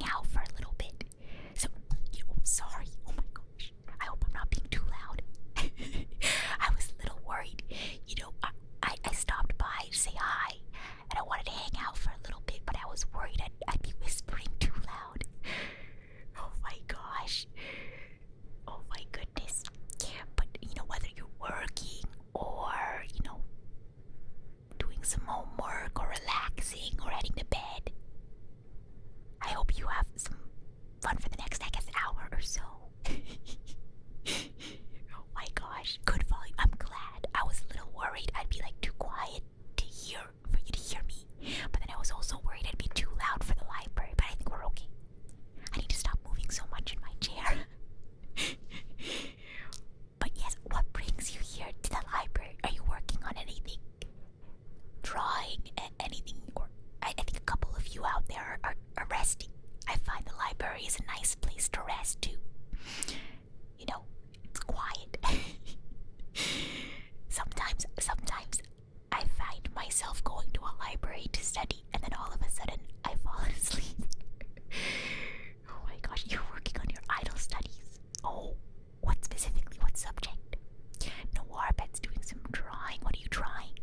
hang out for a little bit. So, sorry. Oh my gosh. I hope I'm not being too loud. I was a little worried. I stopped by to say hi, and I wanted to hang out for a little bit, but I was worried I'd be whispering too loud. Oh my gosh. Oh my goodness. But, whether you're working or, doing some homework or relaxing or heading to bed, I hope you have some fun for the next, hour or so. Oh my gosh. Good volume. I'm glad. I was a little worried I'd be too quiet for you to hear me. But then I was also worried I'd be too loud for the library. But I think we're okay. I need to stop moving so much in my chair. But yes, what brings you here to the library? Are you working on anything? Drawing? Anything? Or I think a couple of you out there are resting. I find the library is a nice place to rest too. It's quiet. Sometimes I find myself going to a library to study, and then all of a sudden I fall asleep. Oh my gosh, you're working on your idle studies. Oh, what specifically? What subject? No, Arbet's doing some drawing. What are you drawing?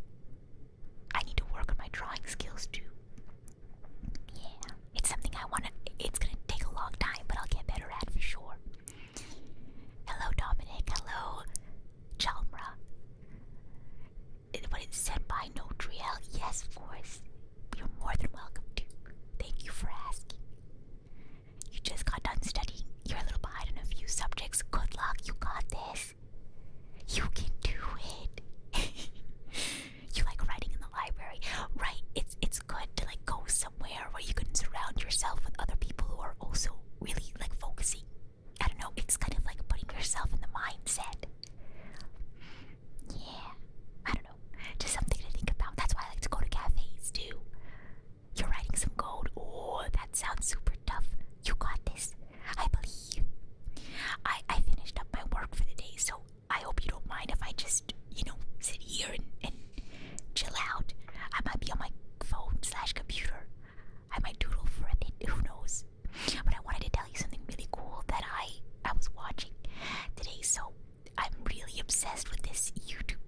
I need to work on my drawing skills too. Yeah, it's something it's gonna take a long time, but I'll get better at for sure. Hello, Dominic. Hello, Chalmra. What is Senpai Notriel? Yes, of course. You're more than welcome to. Thank you for asking. You just got done studying. You're a little behind on a few subjects. Good luck. You got this. You can do it. You like writing in the library, right? It's good to go somewhere where you can surround yourself with other people who are also really focusing. I don't know. It's kind of like putting yourself in the mindset. Yeah. I don't know. Just something to think about. That's why I like to go to cafes too. You're writing some code. Oh, that sounds super tough. You got this. I believe. I finished up my work for the day, so I hope you don't mind if I just, sit here and chill out. I might be on my phone/computer. I might doodle for a bit. Who knows? But I wanted to tell you something really cool that I was watching today. So I'm really obsessed with this YouTube,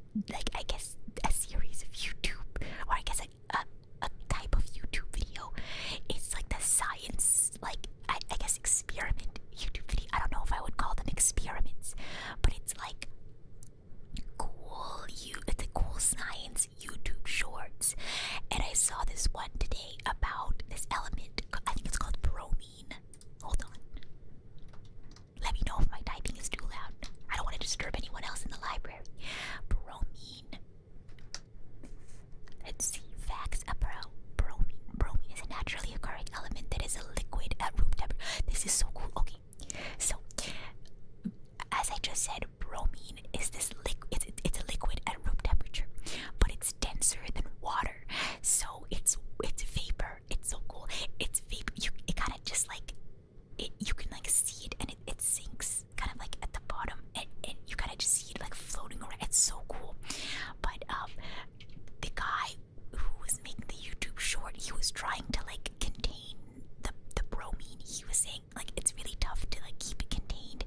I guess a series of YouTube, or I guess a type of YouTube video. It's like the science, I guess experiment YouTube video. I don't know if I would call them experiments, but it's it's a cool science YouTube shorts. And I saw this one today about this element. I think it's called bromine. Hold on. Let me know if my typing is too loud. I don't want to disturb anyone else in the library. Bromine. Let's see. Facts about bromine. Bromine is a naturally occurring element that is a liquid at room temperature. This is so cool. Okay. So, as I just said, bromine is this liquid. It's a liquid at room temperature, but it's denser than water. So it's vapor. It's so cool. It's vapor. It kind of just you can see it, and it sinks kind of at the bottom, and you kind of just see it floating around. It's so cool. But the guy who was making the YouTube short, he was trying to contain the bromine. He was saying it's really tough to keep it contained,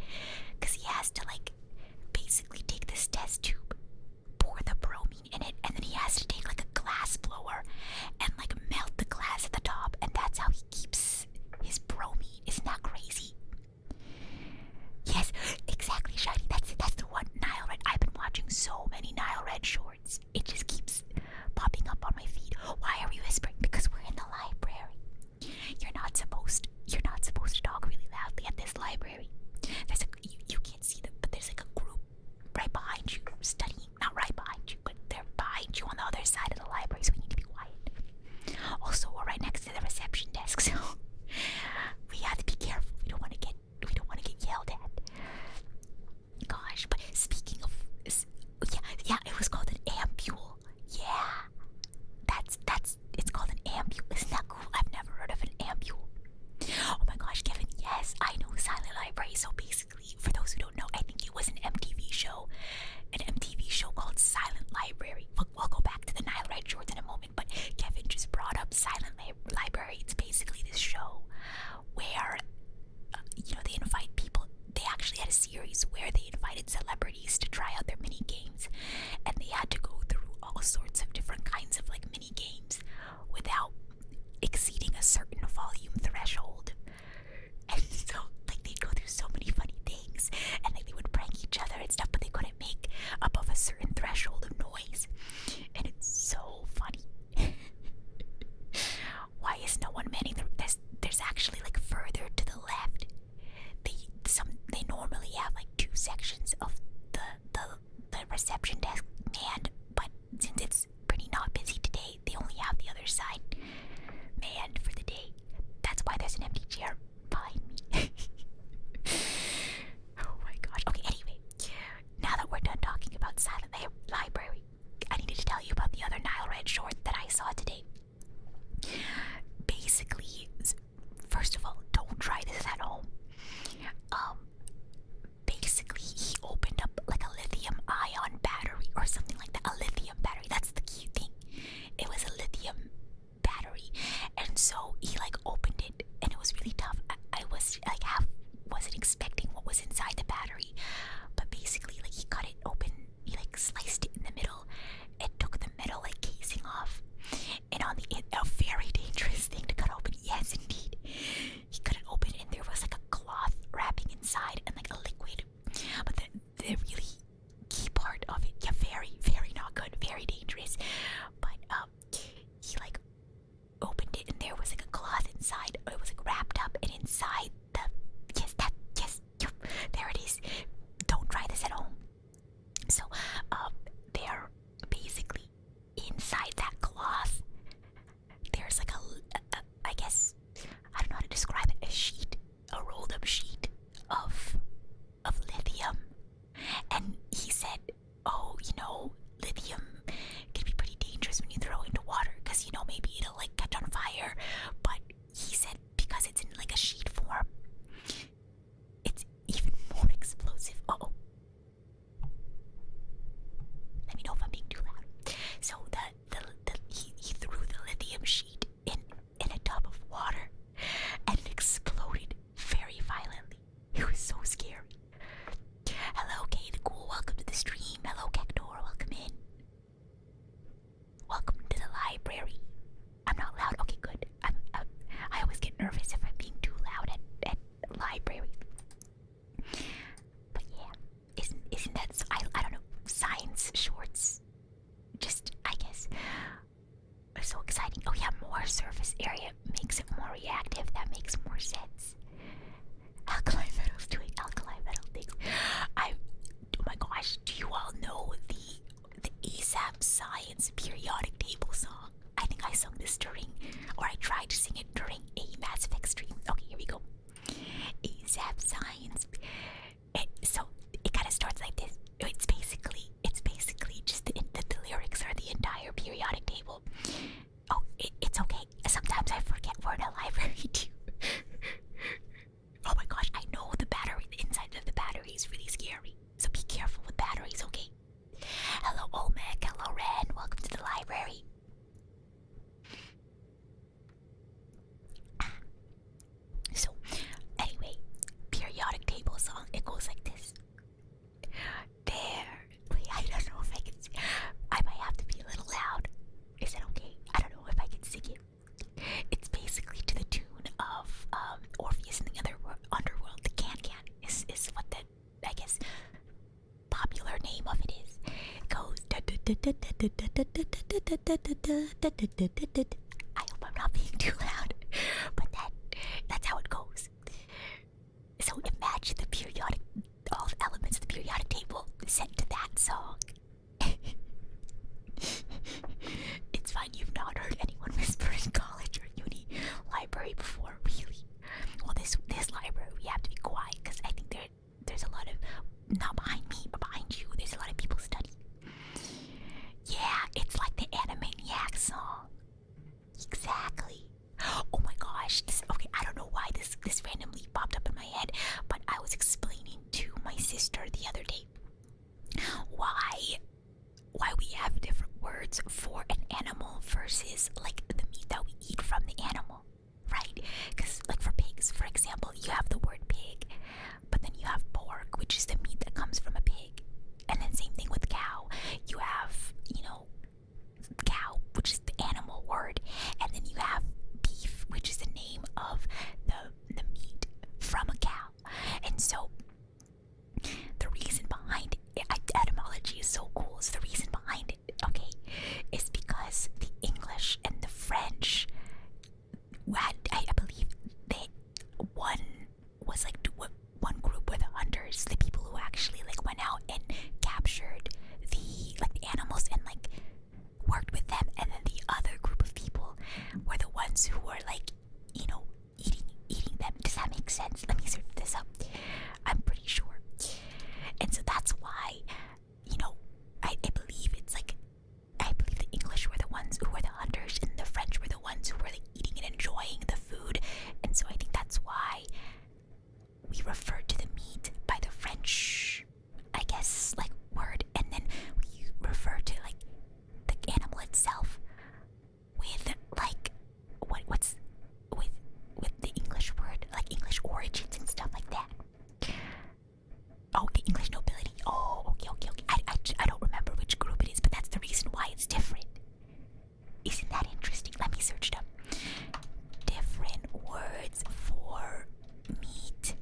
because he has to basically take this test tube, pour the bromine in it, and then he has to take a glass blower and melt the glass at the top, and that's how he keeps his bromine. Isn't that crazy? Yes, exactly, Shiny. That's the one. Nile Red. I've been watching so many Nile Red shorts. It just keeps popping up on my feed. Why are we whispering? Because we're in the library. You're not supposed to talk really loudly at this library. You can't see them, but there's a group right behind you studying. zap signs. So it kind of starts like this. It's basically just the lyrics are the entire periodic table. Oh, it's okay. Sometimes I forget we're in a library too. Oh my gosh, I know the inside of the battery is really scary. So be careful with batteries, okay? Hello, Olmec. Hello, Ren. Welcome to the library. So, anyway, periodic table song. It goes like this. There. Wait, I don't know if I can. I might have to be a little loud. Is it okay? I don't know if I can sing it. It's basically to the tune of Orpheus in the underworld. The Can is what the, I guess, popular name of it is. It goes. I hope I'm not being too loud, but that's how it goes. So imagine all the elements of the periodic table set to that song. It's fine, you've not heard anyone whisper in college or uni library before, really. Well, this library we have to be quiet because I think there's a lot of, not behind me, but behind you, there's a lot of people studying. Yeah, it's like the Animaniacs song. Exactly. Oh my gosh. Okay, I don't know why this randomly popped up in my head, but I was explaining to my sister the other day why we have different words for an animal versus like the meat that we eat from the animal, right? Because like for pigs, for example, you have the word pig, but then you have pork, which is the meat that comes from a pig, and then same thing with cow. You have, cow, which is the animal word, and then you have beef, which is the name of the meat from a cow. And so the reason behind it, etymology is so cool. So the reason behind it, okay, is because the English and the French had, I believe, one was like one group were the hunters, the people who actually like went out and captured the animals and like worked with them, and then the other group of people were the ones who were like, eating them. Does that make sense? Let me search this up. I'm pretty sure. And so that's why, I believe it's like, I believe the English were the ones who were the hunters and the French were the ones who were like eating and enjoying the food. And so I think that's why we refer to the meat by the French, I guess, like word, and then we refer to like the animal itself with like what's with the English word, like English origins and stuff like that. Oh, the English nobility. Oh, okay. I don't remember which group it is, but that's the reason why it's different. Isn't that interesting? Let me search it up. Different words for meat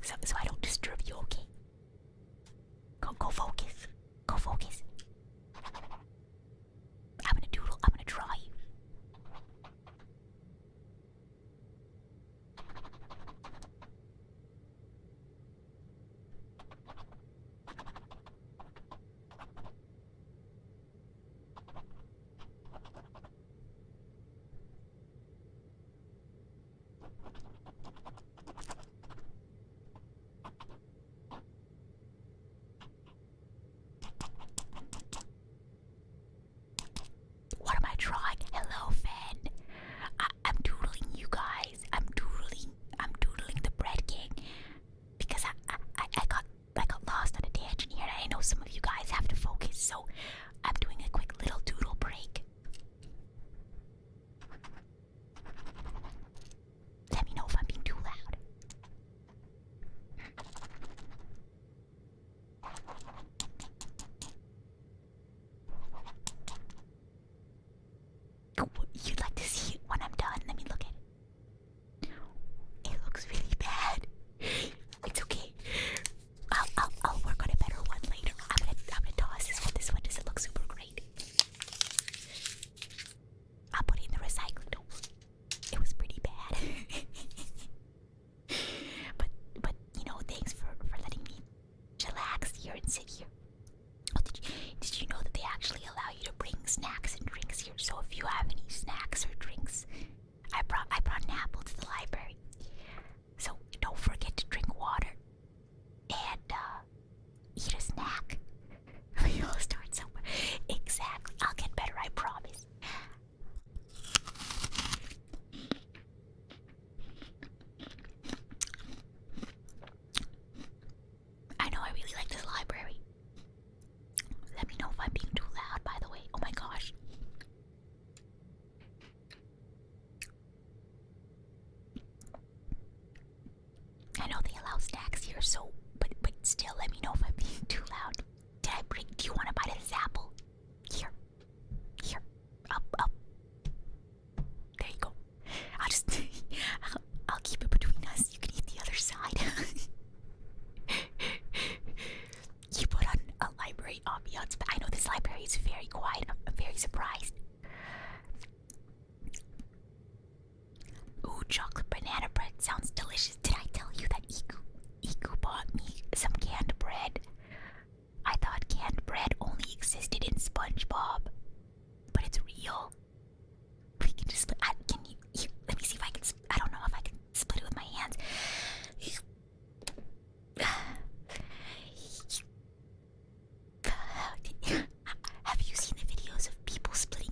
so I don't disturb you, okay? Go focus. Go focus. I'm gonna doodle. I'm gonna draw you. What am I drawing? Hello, Fen. I'm doodling you guys. I'm doodling the Bread King because I got lost on a tangent here, and I know some of you guys have to focus, so I'm doing a quick little doodle break. Let me know if I'm being too loud. You'd like to see it when I'm done. Let me look at it. It looks really bad. It's okay. I'll work on a better one later. I'm gonna toss this one. This one doesn't look super great. I'll put it in the recycling. Don't worry. It was pretty bad. but you know, thanks for letting me chillax here and sit here. Oh, did you know that they actually allow you to bring snacks and drinks here? So if you have any snacks or drinks, I brought an apple to the library. So don't forget to drink water and eat a snack. We all start somewhere. Exactly. I'll get better, I promise. I know I really like this library. Let me know if I'm being too loud, by the way. Oh my gosh. I know they allow snacks here, so but still, let me know if I'm being too loud. Do you want to bite of this apple? Here. Up. There you go. I'll keep it between us. You can eat the other side. You put on a library ambiance, but I know this library is very quiet. I'm very surprised. Ooh, chocolate banana bread sounds delicious. Did I tell you that Iku bought me some canned bread? I thought canned bread only existed in SpongeBob, but it's real. We can just split. Here, let me see if I can. I don't know if I can split it with my hands. Have you seen the videos of people splitting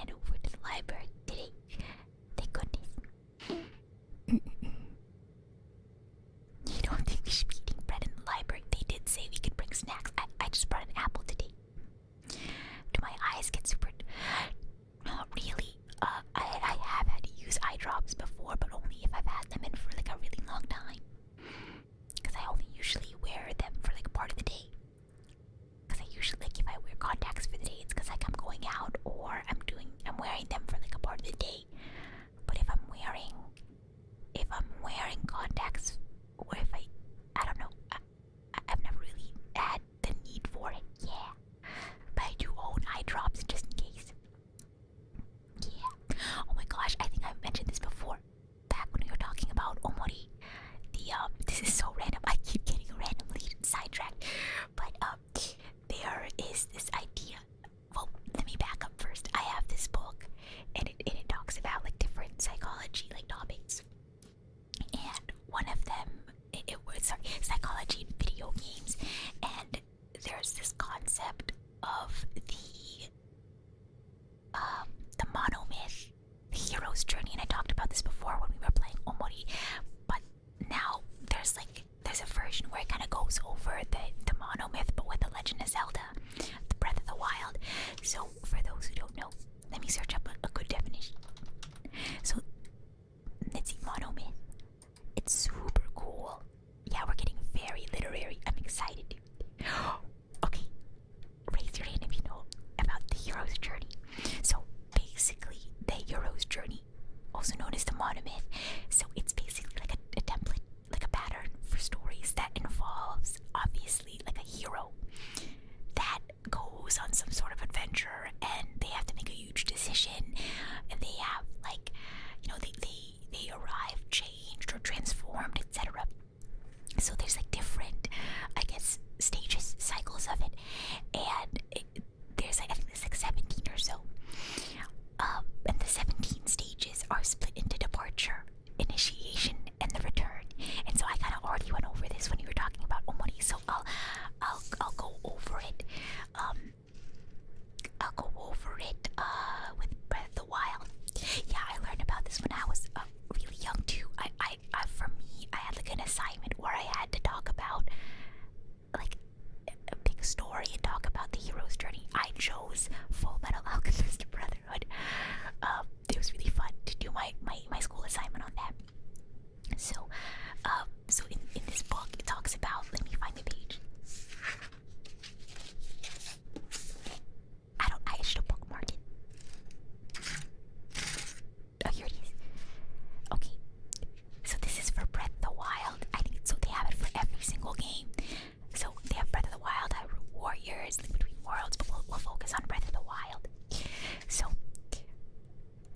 head over to the library today. Thank goodness. You don't think we should be eating bread in the library? They did say we could bring snacks. I just brought an apple today. Do my eyes get super... Not really. I have had to use eye drops before, but only if I've had them in for like a really long time. Because I only usually wear them for like part of the day. Because I usually, like, if I wear contacts for the day, it's because like I'm going out or I'm wearing them for like a part of the day. But if I'm wearing contacts, or if I don't know, I've never really had the need for it. Yeah, but I do own eye drops just in case. Yeah. Oh my gosh, I think I've mentioned this before. Back when we were talking about omori, this is so random. I keep getting randomly sidetracked, but there is this idea. Well, let me back up first. I have this book, and it talks about like different psychology like topics, and one of them it was psychology in video games, and there's this concept of the monomyth, the hero's journey, and I talked about this before when we were playing omori, but now there's a version where it kind of goes over the monomyth, but with the Legend of Zelda, the Breath of the Wild. So for those who don't know, let me search up a good definition. So let's see, monomyth. It's super cool. Yeah, we're getting very literary. I'm excited. Okay, raise your hand if you know about the hero's journey. So basically, the hero's journey, also known as the monomyth, so it's basically like a template, like a pattern for stories that involves obviously like a hero that goes on some sort of adventure, and they have to make a huge decision, and they have like, they arrive changed or transformed, etc. So there's like different, I guess, stages, cycles of it, and there's like, I think there's like 17 or so, and the 17 stages are split into departure, initiation, and the return. And so I kind of already went over this when you were talking about omori, so I'll go over it. I'll go over it with Breath of the Wild. Yeah, I learned about this when I was really young too. For me, I had like an assignment where I had to talk about like a big story and talk about the hero's journey. I chose Full Metal Alchemist Brotherhood. It was really fun to do my school assignment on that. So, in this book, it talks about, let me find the page. I should have bookmarked it. Oh, here it is. Okay, so this is for Breath of the Wild. I think so. They have it for every single game. So they have Breath of the Wild, Hyrule Warriors, Link Between Worlds, but we'll focus on Breath of the Wild. So,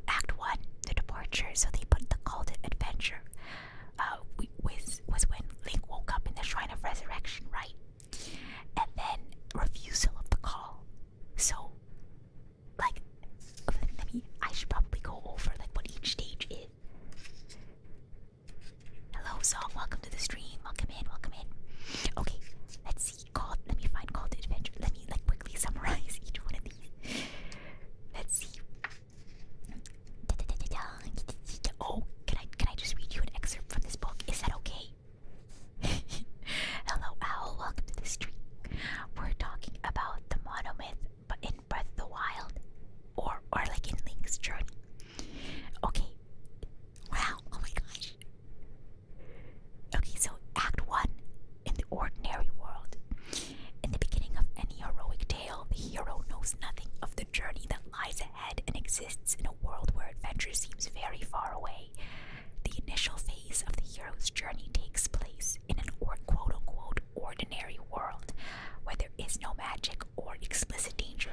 Act 1, the departure. So they put the call to adventure. Was when Link woke up in the Shrine of Resurrection, right? And then refusal of the call. So, like, I should probably go over like what each stage is. Hello, song. Welcome to the stream. Welcome in. Welcome in. Okay, let's see. Let me find call to adventure. Let me like quickly summarize each one of these. Let's see. Oh, can I just read you an excerpt from this book? Is that okay? Hello, Owl. Welcome to the stream. We're talking about the monomyth, but in Breath of the Wild, or like in Link's journey. Okay. Wow. Oh my gosh. Okay, so Act 1, in the ordinary world. In the beginning of any heroic tale, the hero knows nothing of the journey that lies ahead and exists in a world where adventure seems very far away. The initial phase of the hero's journey takes place in an quote-unquote ordinary world where there is no magic or explicit danger.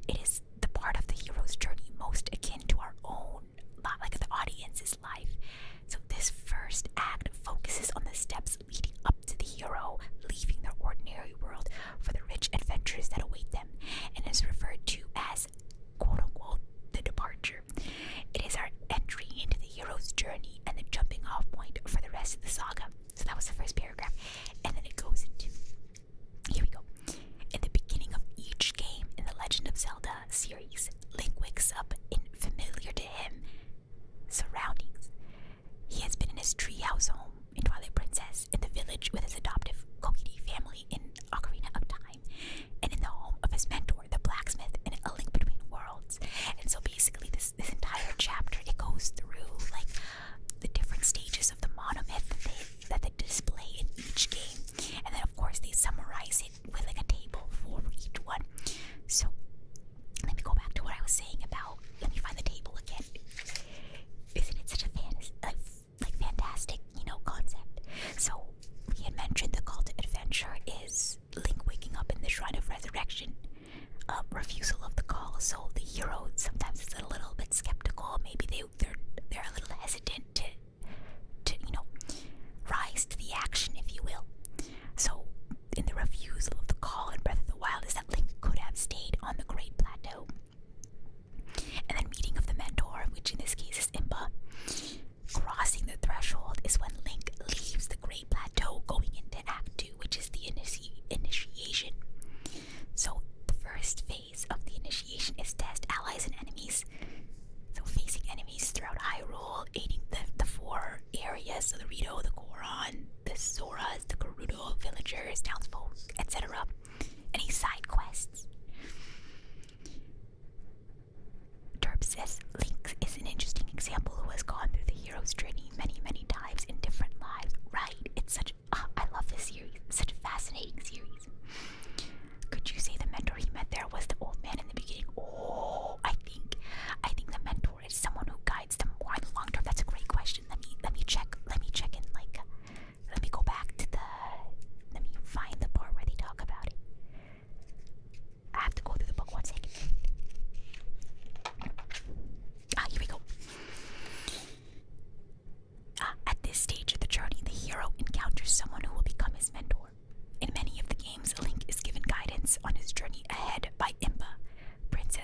It is the part of the hero's journey most akin to our own, like the audience's life. So this first act focuses on the steps leading up to the hero leaving their ordinary world for the rich adventures that await them, and is referred to as quote-unquote the departure. It is our entry into the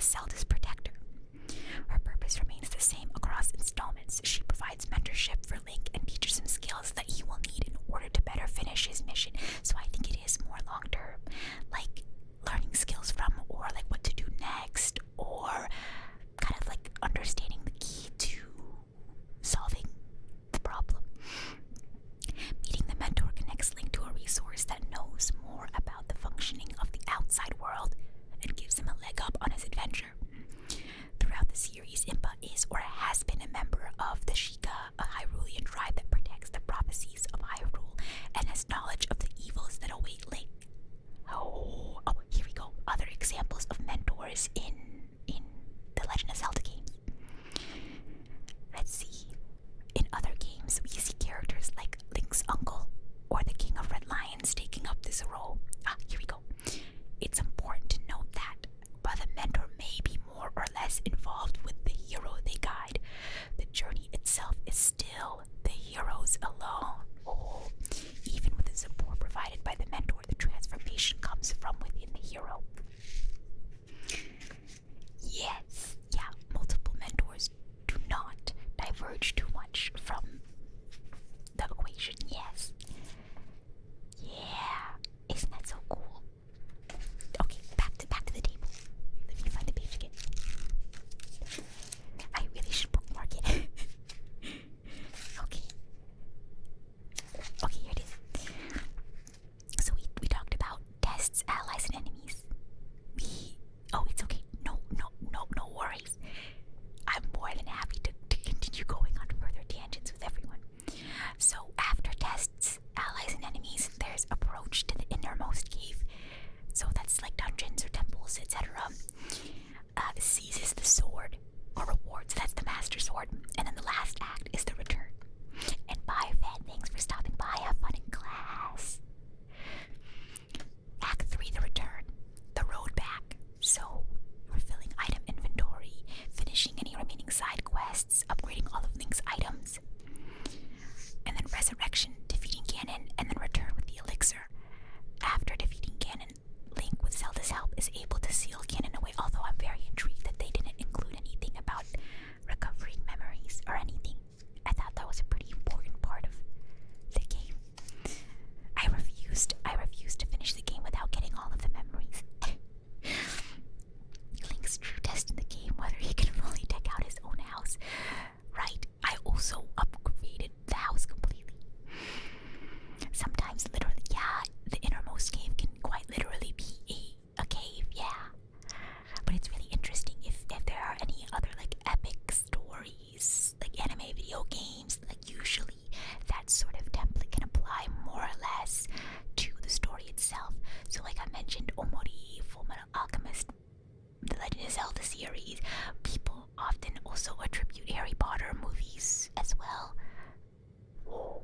Zelda's protector. Her purpose remains the same across installments. She provides mentorship for Link and teaches him skills that he will need in order to better finish his mission. So I think it is more long term, like learning skills from, or like what to do next, or kind of like understanding the key to solving the problem. Meeting the mentor connects Link to a resource that knows more about the functioning of the outside world and gives him a leg up on his adventure. Throughout the series, Impa is or has been a member of the Sheikah, a Hyrulean tribe that protects the prophecies of Hyrule and has knowledge of the evils that await Link. Oh, here we go. Other examples of mentors in the Legend of Zelda games. Let's see. In other games, we see characters like Link's uncle or the King of Red Lions taking up this role. Here we go. It's important to note that while the mentor may be more or less involved with the hero they guide, the journey itself is still the hero's alone. Even with the support provided by the mentor, the transformation comes from within the hero. Yes, yeah, multiple mentors do not diverge too much from the equation, yes. Yeah, isn't that so cool? Okay, back to the table. Let me find the page again. I really should bookmark it. Okay. Okay, here it is. So we talked about tests, allies, and enemies. It's okay. No worries. I'm more than happy to continue going on further tangents with everyone. So after tests, allies, and enemies, there's approach to the innermost cave. So that's like dungeons or temples, etc. Seizes the sword or reward. So that's the master sword. And then the last act is the return. And bye, fan. Thanks for stopping by. Have fun in class. Act 3, the return. The road back. So refilling item inventory, finishing any remaining side quests, upgrading all of Link's items. And then resurrection, defeating Ganon, and then return with the elixir. After defeating Ganon, Link, with Zelda's help, is able to seal Ganon away, although I'm very intrigued that they didn't include anything about recovering memories or anything. I thought that was a pretty important part of the game. I refused to finish the game without getting all of the memories. Link's true test in the game, whether he can fully deck out his own house. Right, I also upgraded the house completely. Sometimes literally, yeah, the innermost cave can quite literally be a cave, yeah. But it's really interesting if there are any other like epic stories, like anime video games, like usually that sort of template can apply more or less to the story itself. So like I mentioned, Omori, Fullmetal Alchemist, the Legend of Zelda series, people often also attribute Harry Potter movies as well. Whoa.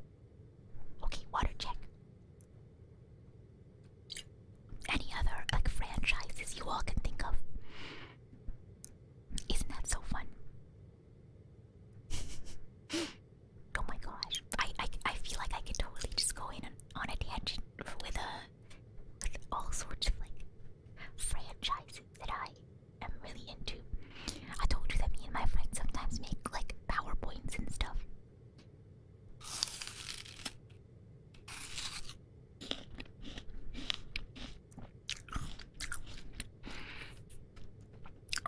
Okay, water check. Any other like franchises you all can think of? Isn't that so fun? Oh my gosh, I feel like I could totally just go in on a tangent with all sorts of like franchises that I am really into. I told you that me and my friends sometimes make like PowerPoints and stuff.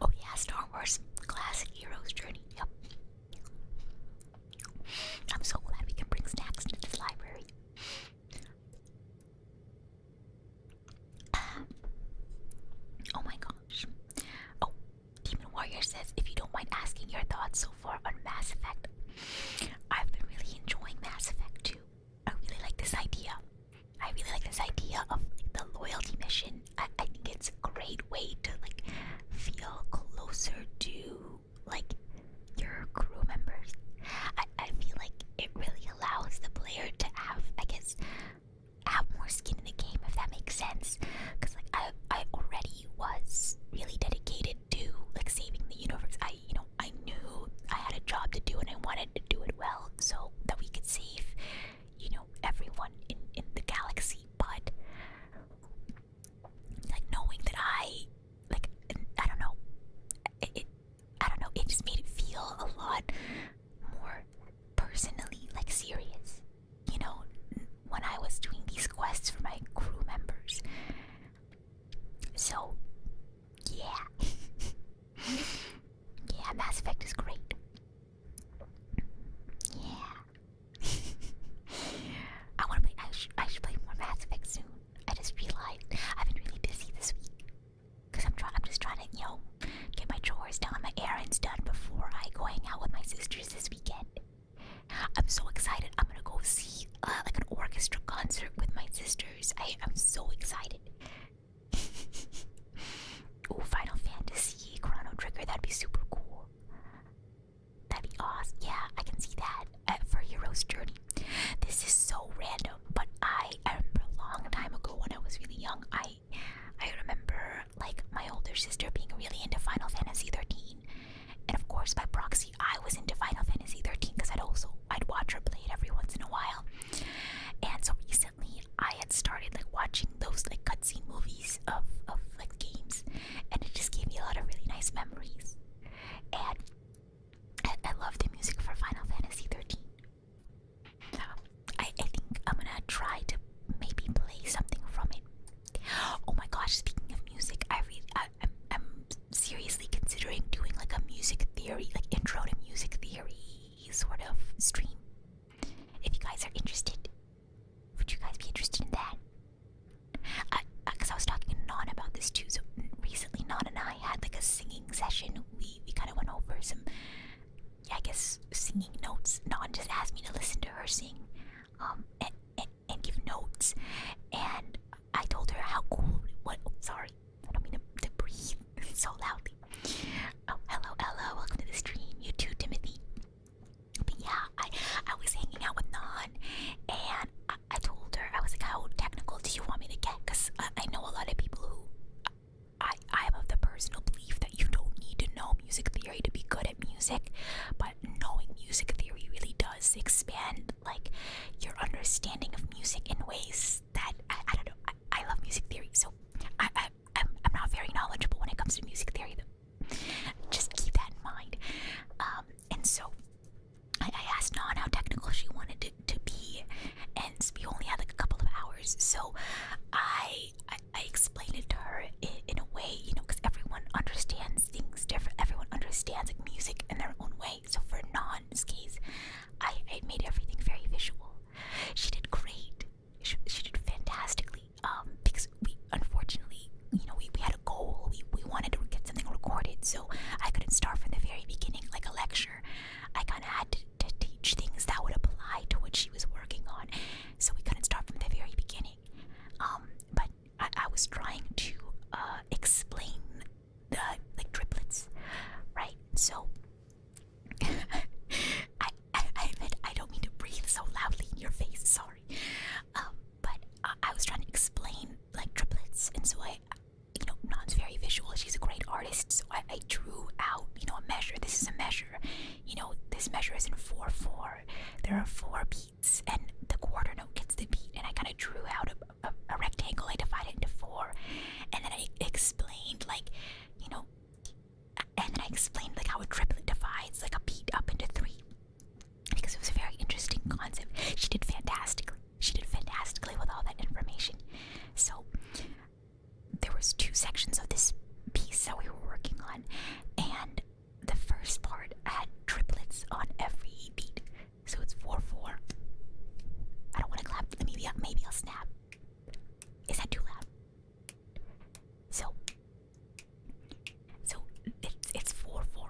Oh yeah, Star Wars classic hero's journey. Yep. I'm so glad we can bring snacks into this library. Oh my gosh. Oh, Demon Warrior says, if you don't mind asking your thoughts so far on Mass Effect. I've been really enjoying Mass Effect too. I really like this idea. Of like, the loyalty mission. I think it's a great way to like feel closer to like your crew members. I feel like it really allows the player to have, I guess, have more skin in the game, if that makes sense. Because like I already was really dedicated to like saving the universe. I knew I had a job to do and I wanted to do it well so that we could save, everyone in the galaxy. But like knowing that I don't know, it I don't know, it just made it feel a lot more personally like serious. You know, when I was doing these quests for my crew members. So, yeah. Yeah, Mass Effect is great. Yeah. I want to play. I should play more Mass Effect soon. I just realized I've been really busy this week because I'm just trying to get my chores done, my errands done before I go hang out with my sisters this weekend. I'm so excited. I'm gonna go see like an orchestra concert with my sisters. I'm so excited. Ooh, Final Fantasy, Chrono Trigger, that'd be super cool. That'd be awesome. Yeah, I can see that for Hero's Journey. This is so random, but I remember a long time ago when I was really young, I remember like my older sister being really into Final Fantasy 13. And of course, by proxy, I was into Final Fantasy 13 because I'd watch her play it every once in a while. And so recently, I had started like watching those like cutscene movies of like games, and it just gave me a lot of really nice memories. And I love the music for Final Fantasy 13. I think I'm gonna try to maybe play something from it. Oh my gosh! Speaking of music, I'm seriously considering doing like a music theory, like intro to music theory sort of stream. If you guys are interested, would you guys be interested in that? Because I was talking to Non about this too. So recently, Non and I had like a singing session. We kind of went over some, I guess, singing notes. Non just asked me to listen to her sing, and give notes. And I told her how cool. What? Oh, sorry, I don't mean to breathe so loudly. Oh, hello, Ella. Welcome to the stream. You too, Timothy. But yeah, I was hanging out with Non, and I told her, I was like, how technical do you want me to get? Because I know a lot of people who, I'm of the personal belief that you don't need to know music theory to be good at music, but knowing music theory really does expand like your understanding of music in ways that I don't know. I love music theory, so I'm not very knowledgeable when it comes to music theory though. Just keep that in mind. And so I asked Non how technical she wanted it to be, and we only had like a couple of hours, so I explained it to her in a way, because everyone understands things different. Everyone understands like music in their own way. So for Non's case, I made everything very visual. She did great. She did fantastically. Because we unfortunately, we had a goal. We wanted to get something recorded, so I couldn't start from the very beginning like a lecture. I kind of had to teach things that would apply to what she was working on, so we couldn't start from the very beginning. But I was trying to explain the like triplets, right? So I don't mean to breathe so loudly in your face. Sorry, but I was trying to explain like triplets, and so Non's very visual. She's a great artist, so I drew out, a measure. This is a measure. This measure is in 4/4. There are 4 beats, and the quarter note gets the beat. And I kind of drew out a rectangle. I divided it into 4, and then I explained how a triplet divides like a beat up into 3, because it was a very interesting concept. She did fantastically. She did fantastically with all that information. So there was 2 sections of this piece that we were working on, and the first part had triplets on every beat. So it's 4/4. I don't want to clap. Maybe I'll snap. Is that too loud? So it's 4/4.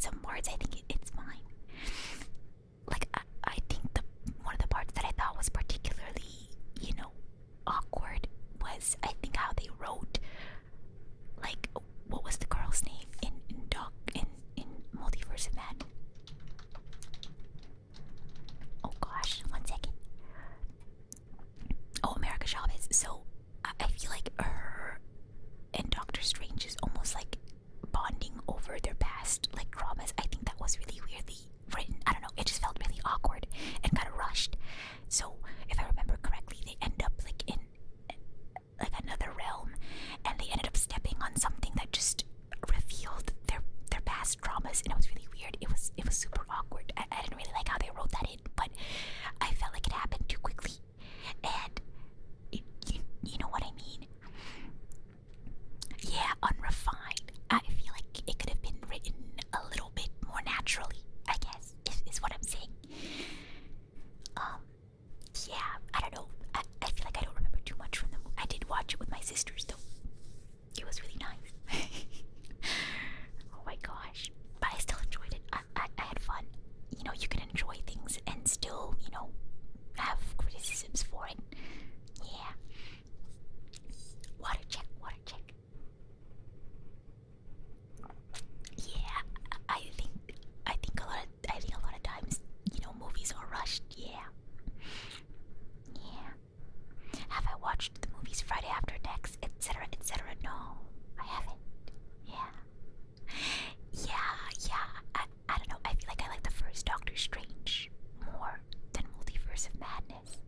some parts I think it's fine. Like I think the one of the parts that I thought was particularly, awkward was I think how they wrote, like, what was the girl's name in Multiverse of Madness? Oh gosh, 1 second. Oh, America Chavez. So I feel like her and Doctor Strange is almost like bonding over their past like traumas. I think that was really weirdly written. I don't know. It just felt really awkward and kind of rushed. So if I remember correctly, they end up like in like another realm, and they ended up stepping on something that just revealed their past traumas, and it was really weird. It was super awkward. I didn't really like how they wrote that in, but I felt like it happened too quickly, and you know what I mean? Yeah, unrefined. I feel like it could have been written a little bit more naturally, I guess, is what I'm saying. Yeah, I don't know. I feel like I don't remember too much from the movie. I did watch it with my sisters, though. It was really nice. Oh my gosh. But I still enjoyed it. I had fun. You can enjoy things and still, have criticisms for it. Yeah. Water check, water check. Yeah, I think a lot of times, movies are rushed. Yeah. Yeah. Have I watched the movies Friday After Next, etc., etc.? No, I haven't. Yeah. Yeah. I don't know. I feel like I like the first Doctor Strange more than Multiverse of Madness.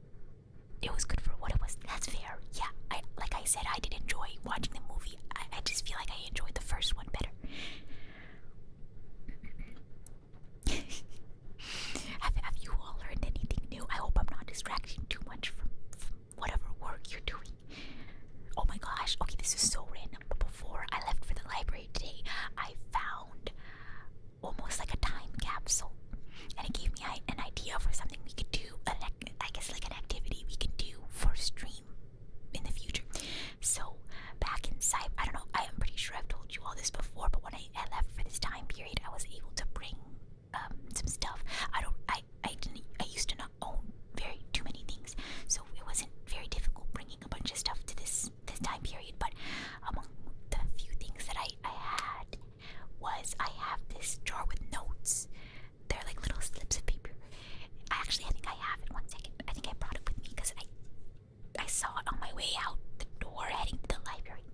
It was good for what it was. That's fair. Yeah. Like I said, I did enjoy watching the movie. I just feel like I enjoyed the first one better. Have you all learned anything new? I hope I'm not distracting too much from whatever work you're doing. Oh my gosh, okay, this is so random, but before I left for the library today, I found almost like a time capsule, and it gave me an idea for something we could do, I guess like an activity we can do for stream in the future. So back in I don't know, I am pretty sure I've told you all this before, but when I left for this time period, I was able to bring some stuff. I used to not own too many things, so it wasn't very difficult bringing a bunch of stuff to this time period. But among the few things that I had was I have this jar with notes. They're like little slips of paper. I think I have it. 1 second. I think I brought it with me because I saw it on my way out the door heading to the library.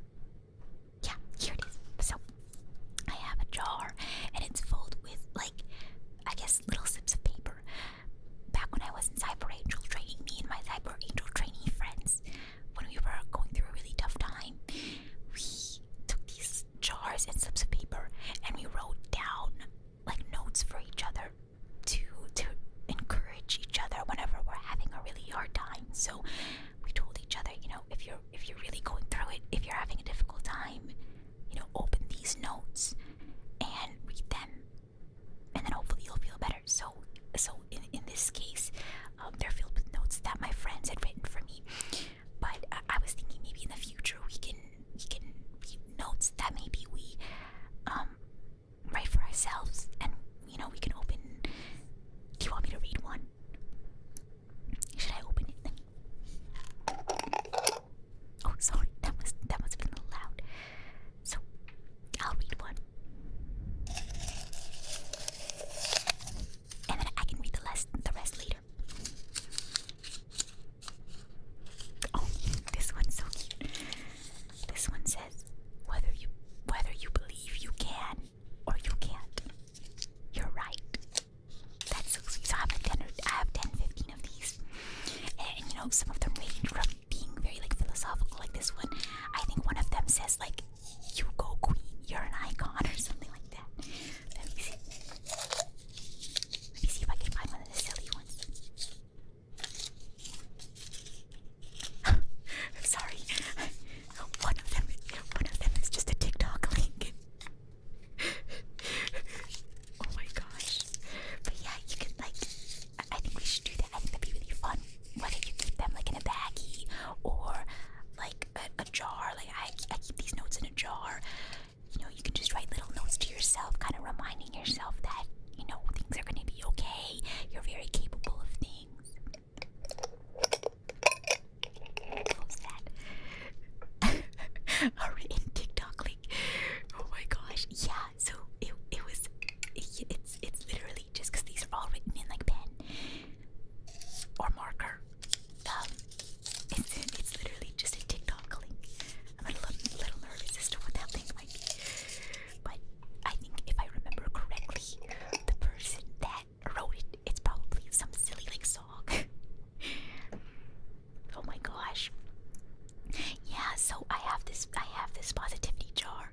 this positivity jar.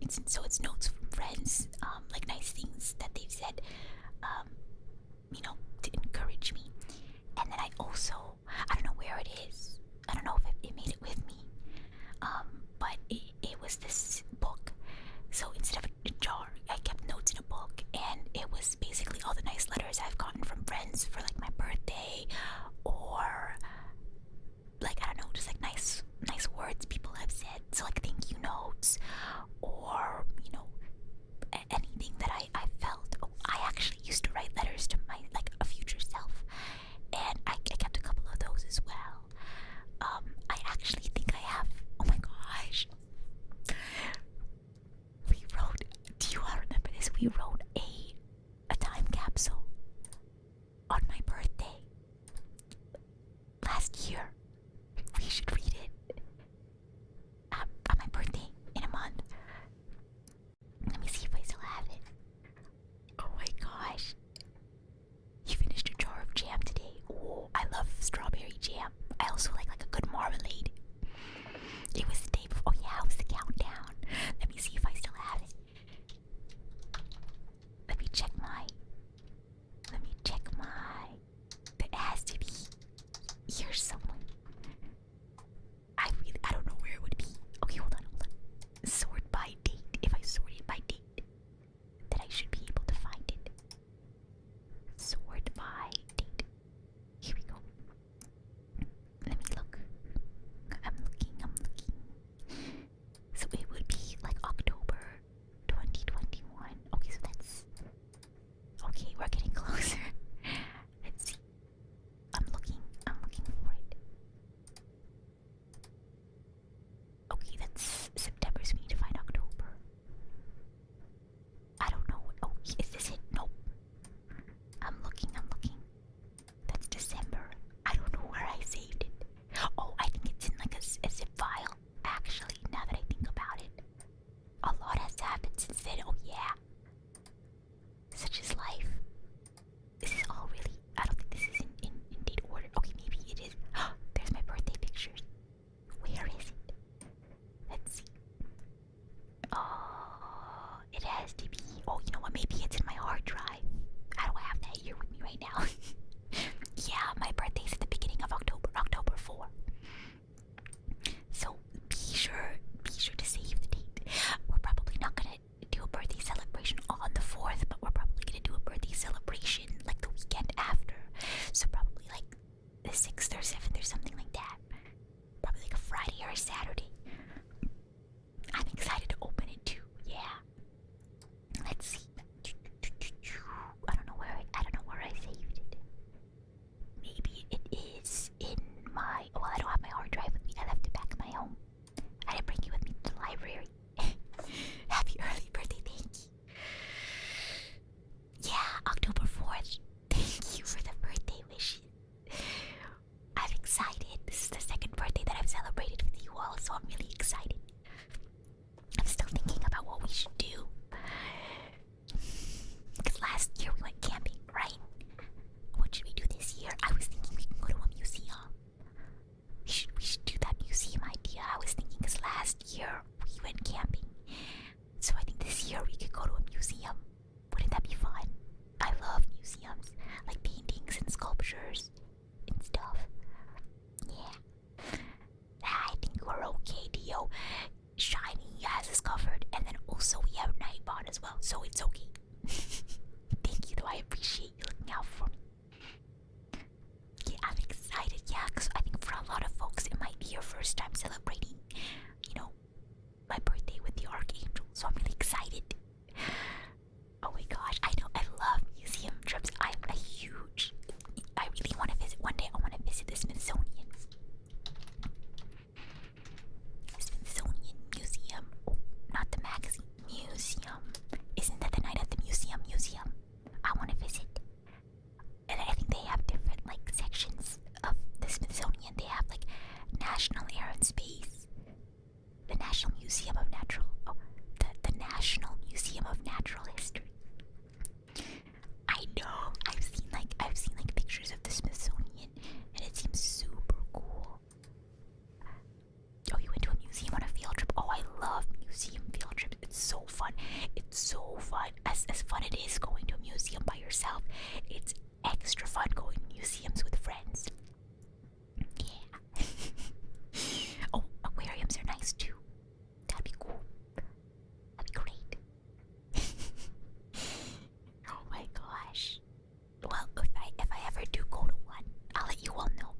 It's notes from friends, like nice things that they've said, to encourage me. And then I don't know where it is. I don't know if it made it with me. But it was this book. So instead of a jar, I kept notes in a book, and it was basically all the nice letters I've gotten from friends for like my birthday, or like I don't know, just like nice words people have said. So like thank you notes, or anything that I felt. Oh, I actually used to write letters to my like a future self, and I kept a couple of those as well. I actually think I have. Oh my gosh. Do you all remember this? We wrote a time capsule on my birthday last year. We should read it on my birthday in a month. Let me see if I still have it. Oh my gosh. You finished a jar of jam today. Oh, I love strawberry jam. I also like a good marmalade. It was the day before. Oh yeah, it was the countdown. Let me see if I still have it. Let me check my. It has to be here somewhere. I don't know where it would be. Okay, hold on. Sort by date. If I sort it by date, then I should be able to find it. Sort by date. Here we go. Let me look. I'm looking. So it would be like October 2021. Okay, so that's... Okay, we're getting closer. Let's see. I'm looking for it. Okay, that's September, so we need to find October. I don't know. Oh, is this it? Nope. I'm looking. That's December. I don't know where I saved it. Oh, I think it's in like a zip file. Actually, now that I think about it, a lot has happened since then. Oh yeah. Such is life. This is all really... I don't think this is in date order. Okay, maybe it is. There's my birthday pictures. Where is it? Let's see. Oh, it has to be... Oh, you know what? Maybe it's in my hard drive. I don't have that here with me right now. Yeah, my birthday's at the beginning of October 4. So be sure to save the date. We're probably not gonna do a birthday celebration on the 4th, but we're probably gonna do a birthday celebration like the weekend after. So probably like the 6th or 7th or something like that. Probably like a Friday or a Saturday. I'm excited to open it too. Yeah. Let's see. I don't know where I saved it. Maybe it is in my... Well, I don't have my hard drive with me. I left it back in my home. I didn't bring it with me to the library. Happy early birthday, thank you. Yeah, October 4th. Thank you for the birthday wishes. I'm excited. This is the second birthday that I've celebrated with you all, so I'm really excited. I'm still thinking about what we should do. Because last year we went camping, right? What should we do this year? I was thinking we can go to a museum. We should do that museum idea. I was thinking because last year we went camping. So I think this year we could go to a museum. Wouldn't that be fun? I love museums. Like paintings and sculptures and stuff. Yeah. I think we're okay, Dio. Shiny has us covered. And then also we have Nightbot as well. So it's okay. Thank you though. I appreciate you looking out for me. Yeah, I'm excited. Yeah, because I think for a lot of folks it might be your first time celebrating, my birthday with the Archangel. So I'm really excited. Oh my gosh, I know. I love museum trips. I really want to visit. One day I want to visit the Smithsonian. Smithsonian Museum. Oh, not the magazine. Museum. Isn't that the night at the museum? I want to visit. And I think they have different sections of the Smithsonian. They have National Air and Space, the National Museum of Natural History. I know. I've seen pictures of the Smithsonian, and it seems super cool. Oh, you went to a museum on a field trip? Oh, I love it's so fun. As fun it is going to a museum by yourself, it's extra fun going to museums with friends. Yeah. Oh, aquariums are nice too. That'd be cool. That'd be great. Oh my gosh. Well, if I ever do go to one, I'll let you all know.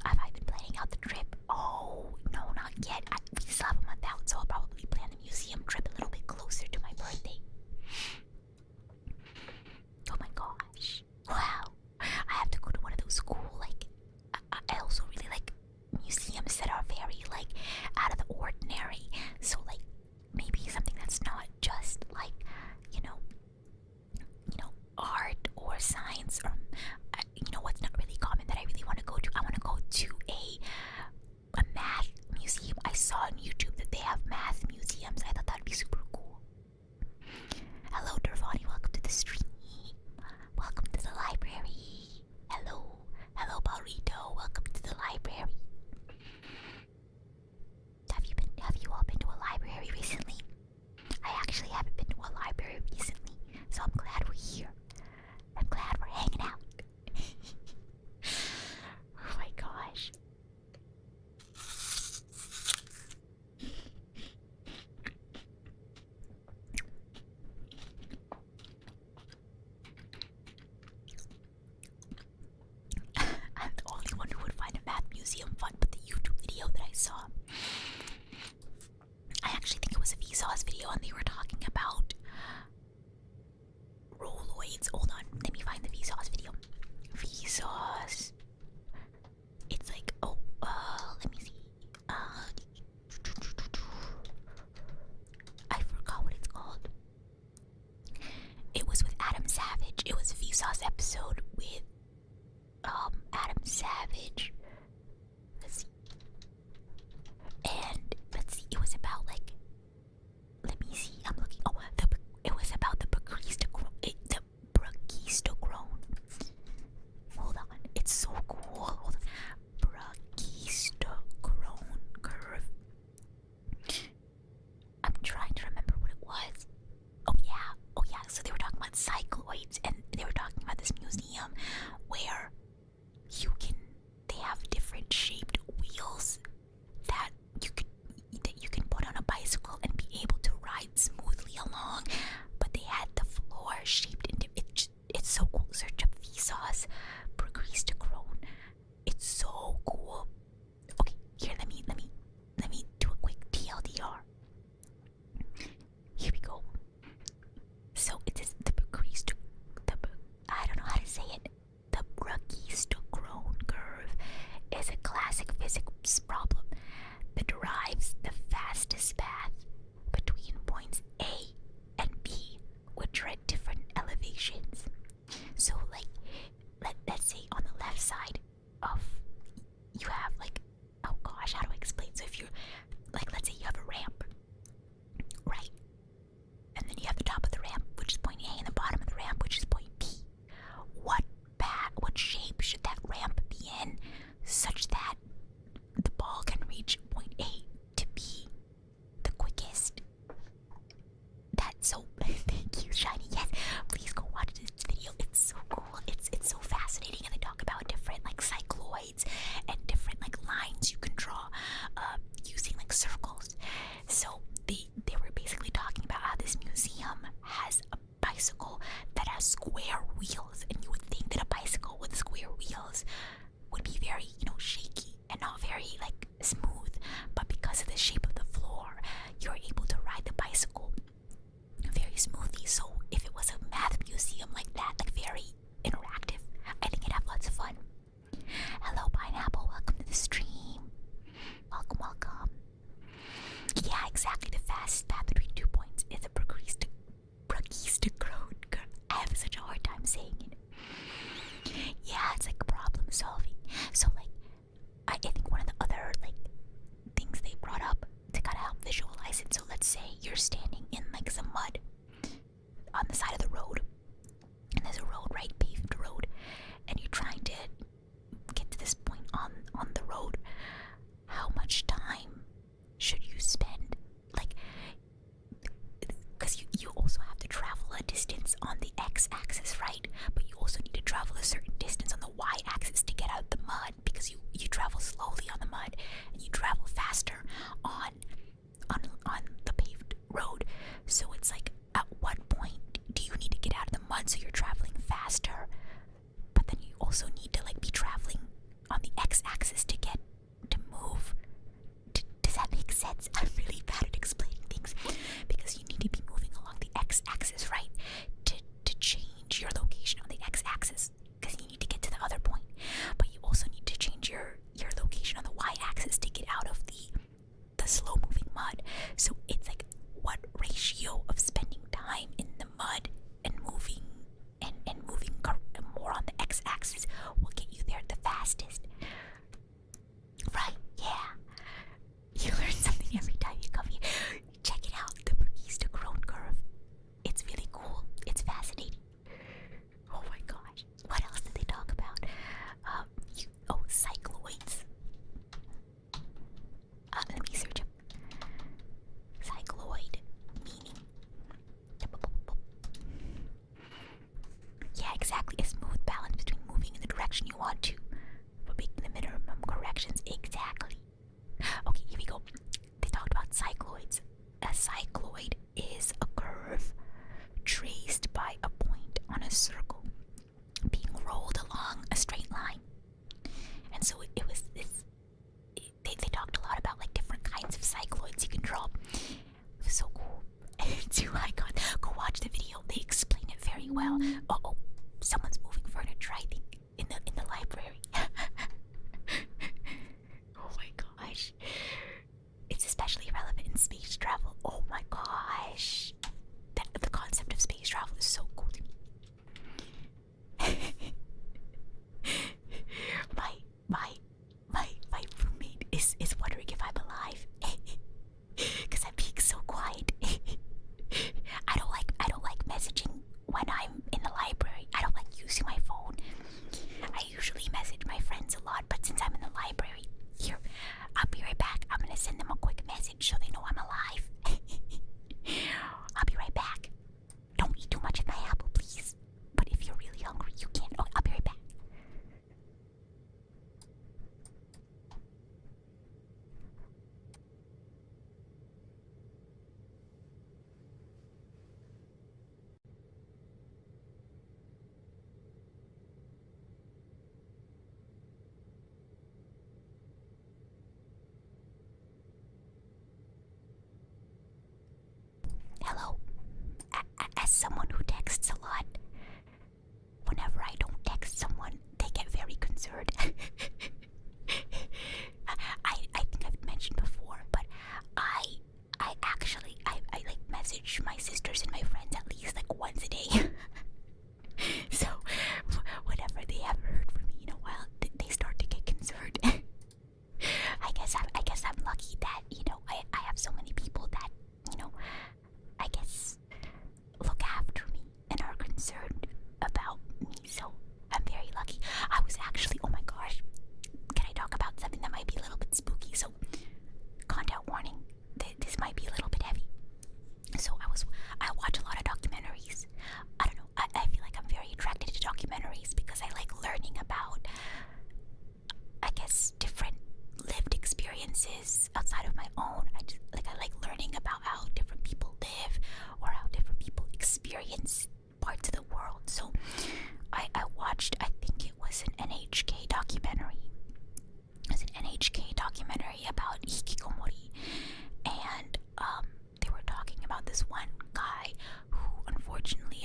Have I been planning out the trip? Oh no, not yet. We still have a month out, so I'll probably plan the museum trip a little bit closer to my birthday. Oh my gosh! Wow, I have to go to one of those cool, like. I also really like museums that are very like out of the ordinary. So like maybe something that's not just like you know art or science or what's not really common that I really want to go to. I want to go to a math museum. I saw on YouTube that they have math museums. I thought that'd be super cool. Hello Dervani, welcome to the stream. Welcome to the library. Hello Barito, welcome to the library. Have you all been to a library recently? I actually haven't been to a library recently, so I'm glad we're here. I'm glad we're hanging out. Oh my gosh. I'm the only one who would find a math museum fun, but the YouTube video that I saw, I actually think it was a Vsauce video, and they were talking about Rolloids. Hold on, let me find the Vsauce video. Vsauce. It's like, let me see. I forgot what it's called. It was with Adam Savage. It was a Vsauce episode with Adam Savage. Let's see. And let's see, it was about like, let me see, I'm looking. Oh, it was about the Brachistochrone. Hold on, it's so cool. Hold on. Brachistochrone curve. I'm trying to remember what it was. Oh yeah. So they were talking about cycloids, and they were talking about this museum where they have different shaped wheels that you can put on a bicycle and be able to ride smoothly along, but they had the floor shaped into it's so cool. Search up Vsauce Brachistochrone. It's so cool. Okay, here let me do a quick TLDR. Here we go. So it is the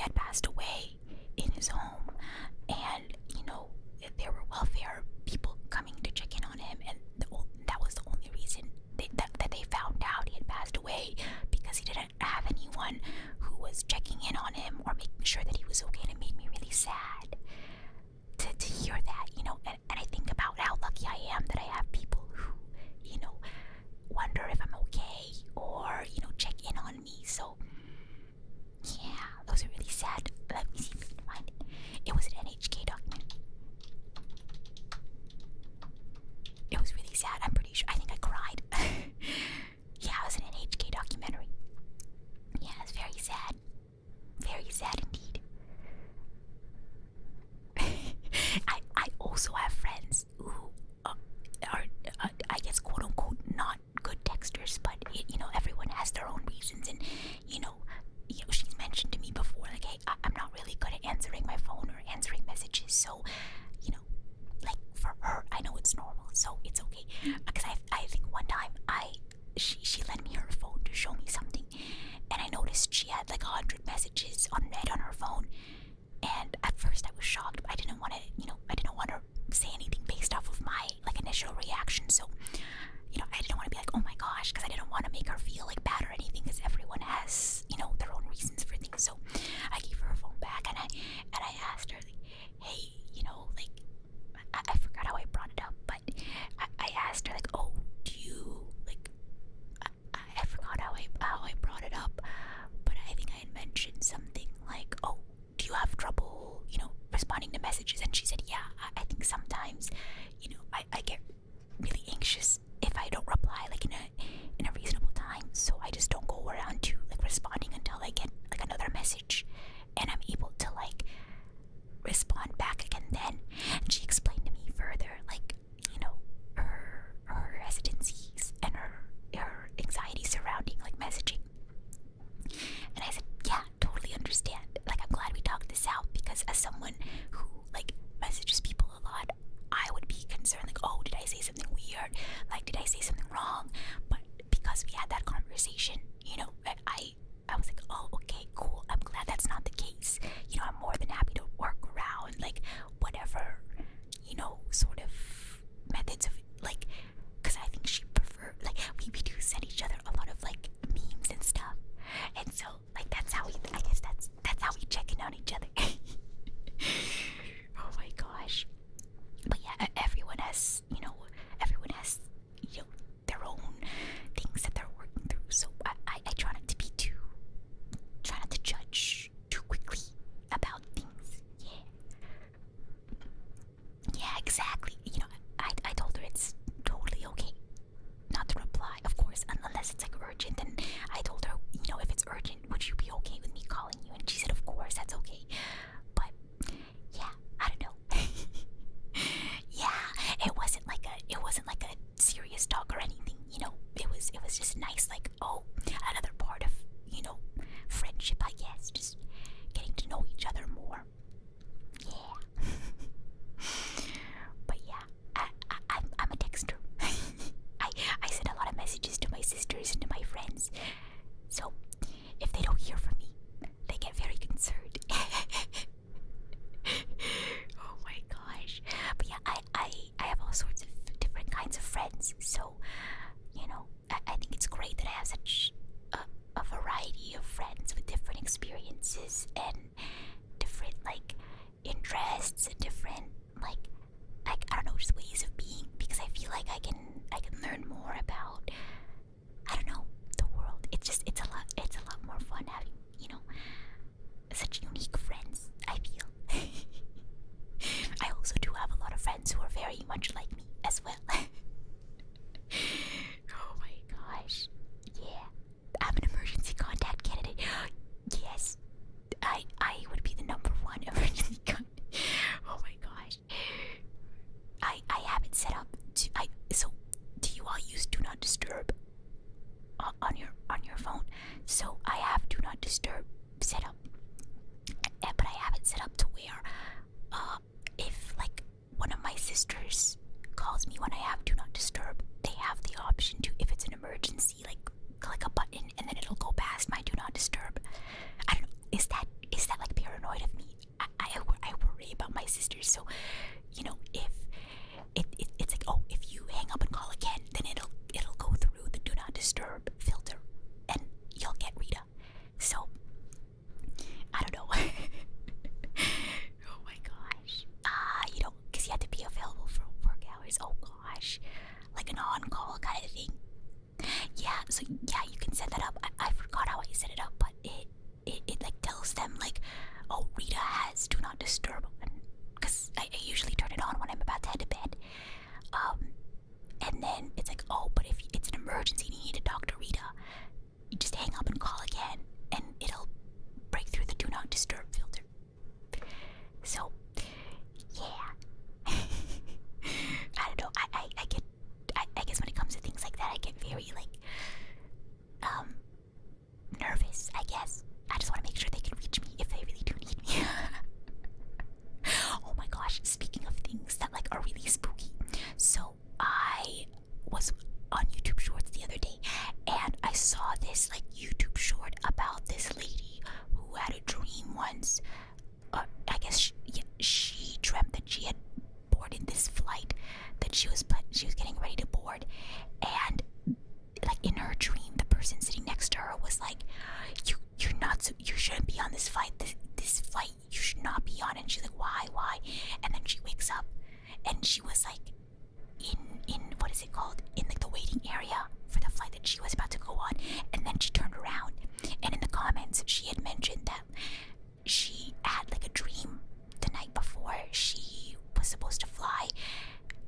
had passed away in his home, and there were welfare people coming to check in on him, and that was the only reason that they found out he had passed away, because he didn't have anyone who was checking in on him or making sure that he was okay. And it made me really sad to hear that, and I think about how lucky I am that I have people who, wonder if I'm okay, or, check in on me. So, yeah, those are really sad. Let me see if I can find it. It was an NHK documentary. It was really sad. I'm pretty sure. I think I cried. Yeah, it was an NHK documentary. Yeah, it's very sad. Very sad indeed. I also have friends who are I guess, quote unquote, not good texters, but everyone has their own reasons, and she's mentioned to me before, like, hey, I'm not really good at answering my phone or answering messages, so like, for her, I know it's normal, so it's okay. Because I think one time she lent me her phone to show me something, and I noticed she had like 100 messages unread on her phone. And at first I was shocked, but I didn't want to say anything based off of my like initial reaction. So, I didn't want to be like, oh my gosh, because I didn't want to make her feel like bad or anything, because everyone has, their own reasons for things. So I gave her phone back, and I asked her, like, hey, like, I forgot how I brought it up, but I asked her, like, oh, do you like, I forgot how I brought it up, but I think I had mentioned something like, oh, do you have trouble, responding to messages? And she said, yeah, I think sometimes, I get really anxious if I don't reply like in a reasonable time, so I just don't go around to like responding until I get like another message, and I'm able to like respond back again then. And she explained to me further, like, her hesitancies and her anxiety surrounding like messaging. And I said, yeah, totally understand. Like, I'm glad we talked this out, because as someone who like messages people a lot, I would be concerned, like, oh, did I say something weird? Like, did I say something wrong? But because we had that conversation, I was like, oh, okay, cool. I'm glad that's not the case. I'm more than happy to work around like whatever, sort of methods of like, because I think she prefer, like, we do send each other a lot of like memes and stuff, and so like that's how I guess that's how we check in on each other. Oh my gosh. But yeah, everyone has their own things that they're working through. So I so yeah, you can set that up. I forgot how I set it up, but it like tells them like, oh, Rita has do not disturb, because I usually turn it on when I'm about to head to bed. And then it's like, oh, but if it's an emergency and you need to talk to Rita, you just hang up and call again, and it'll break through the do not disturb filter. So, yeah. I don't know. I guess when it comes to things like that, I get very like nervous. I guess I just want to make sure they can reach me if they really do need me. Oh my gosh! Speaking of things that like are really spooky, so I was on YouTube Shorts the other day, and I saw this like YouTube short about this lady who had a dream once. I guess she dreamt that she had boarded this flight that she was getting ready to board, and like in her dream, the person sitting next to her was like, you shouldn't be on this flight. This flight you should not be on." And she's like, why? And then she wakes up, and she was like in what is it called, in like the waiting area for the flight that she was about to go on. And then she turned around, and in the comments she had mentioned that she had like a dream the night before she was supposed to fly,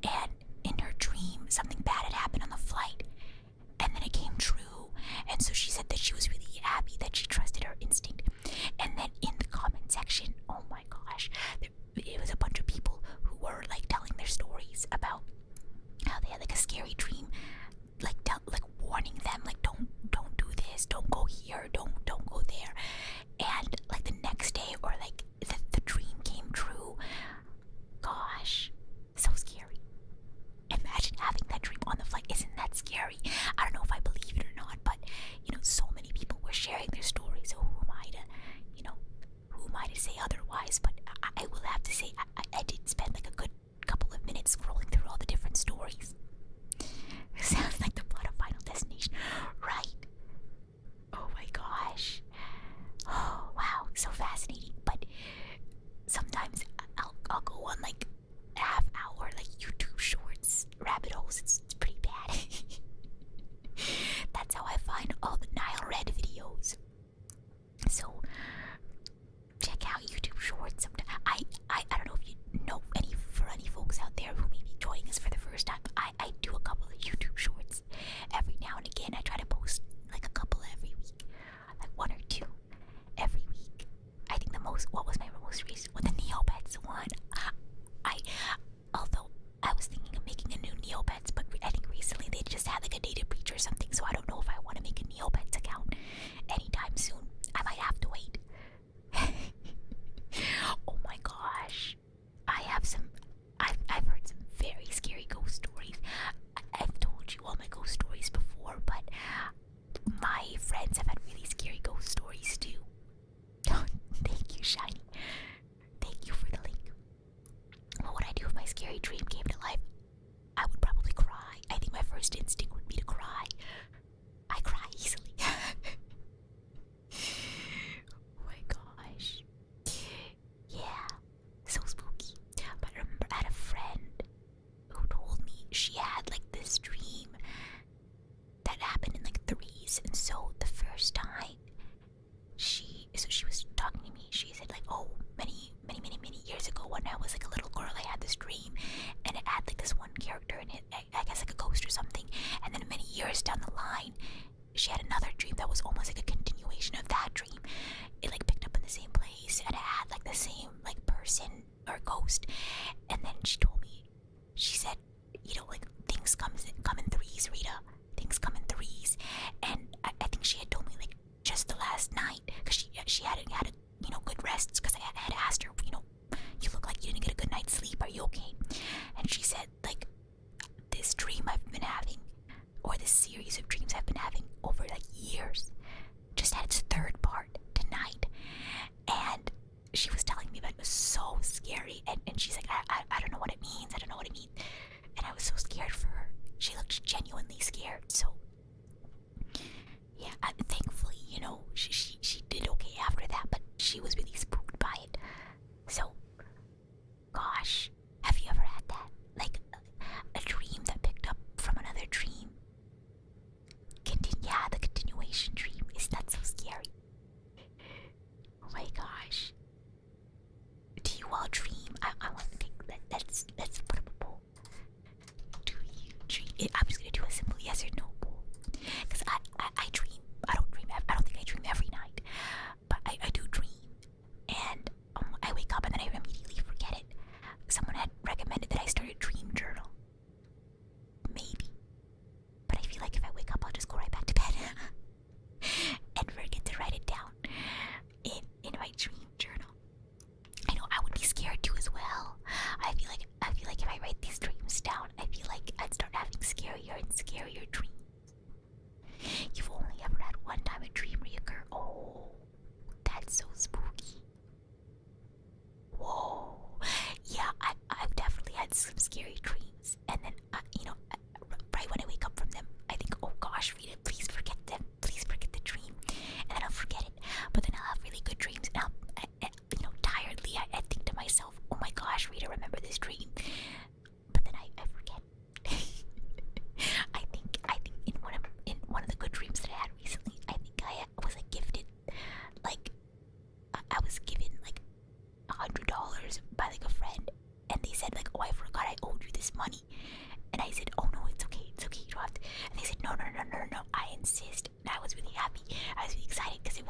and in her dream something bad had happened on the flight, and then it came true. And so she said that she was really happy that she trusted her instinct. And then in the comment section, oh my gosh, it was a bunch of people who were like telling their stories about how they had like a scary dream, like warning them like, don't do this, don't go here, don't go there. And like the next day, or like the dream came true. Gosh, so scary. Imagine having that dream on the flight. Isn't that scary? I don't know if I believe it or not, but so many people were sharing their stories, so who am I to say otherwise? But I will have to say I did spend like a good couple of minutes scrolling through all the different stories. Sounds like the plot of Final Destination, right? Oh my gosh. Oh wow, so fascinating. But sometimes I'll go on like half-hour like YouTube Shorts rabbit holes. It's pretty bad. That's how I find all the Nile Red videos. So check out YouTube Shorts. I don't know if you know any folks out there who may be joining us for the first time. I do a couple of YouTube Shorts every now and again. I try to post like a couple every week, like one or two every week. I think what was my most recent one? The Neopets one. Although I was thinking of making a new Neopets, but I think recently they just had like a data breach or something, so I don't know if I want to make a Neopets account anytime soon. I might have to wait. Oh my gosh. I've heard some very scary ghost stories. I've told you all my ghost stories before, but my friends have had really scary ghost stories too. Thank you, Shiny. Thank you for the link. What would I do if my scary dream came to life? I would probably cry. I think my first instinct would be to cry. I cry easily. Oh my gosh. Yeah, so spooky. But I remember I had a friend who told me she had like this dream that happened in like threes. And so the first time she was talking to me, she said like, oh, many years ago when I was like a little girl, I had this dream, and it had like this one character in it, I guess like a ghost or something. And then many years down the line, she had another dream that was almost like a continuation of that dream. It like picked up in the same place, and it had like the same like person or ghost. And then she told me, she said, like things come in threes, Rita. Things come in threes. And I think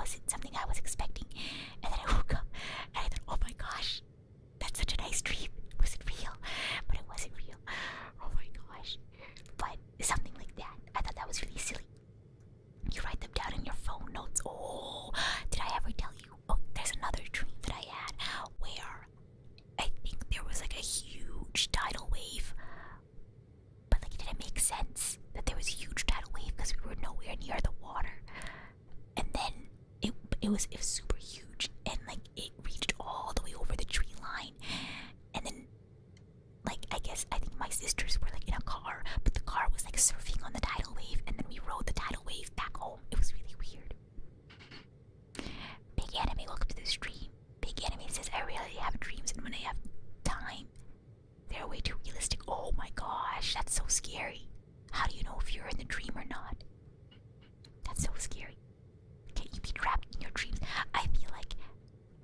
wasn't something I was expecting. And then I woke up and I thought, oh my gosh, that's such a nice dream. Was it real? But it wasn't real. Oh my gosh. But something like that. I thought that was really silly. You write them down in your phone notes. Oh, did I ever tell you? Oh, there's another dream that I had where I think there was like a huge tidal wave. But like it didn't make sense that there was a huge tidal wave because we were nowhere near the water. And then it was super huge and like it reached all the way over the tree line. And then like I think my sisters were like in a car, but the car was like surfing on the tidal wave, and then we rode the tidal wave back home. It was really weird. Big Anime, welcome to the stream. Big Anime says I rarely have dreams, and when I have time they're way too realistic. Oh my gosh, that's so scary. How do you know if you're in the dream or not? That's so scary. Can you be trapped in your dreams? I feel like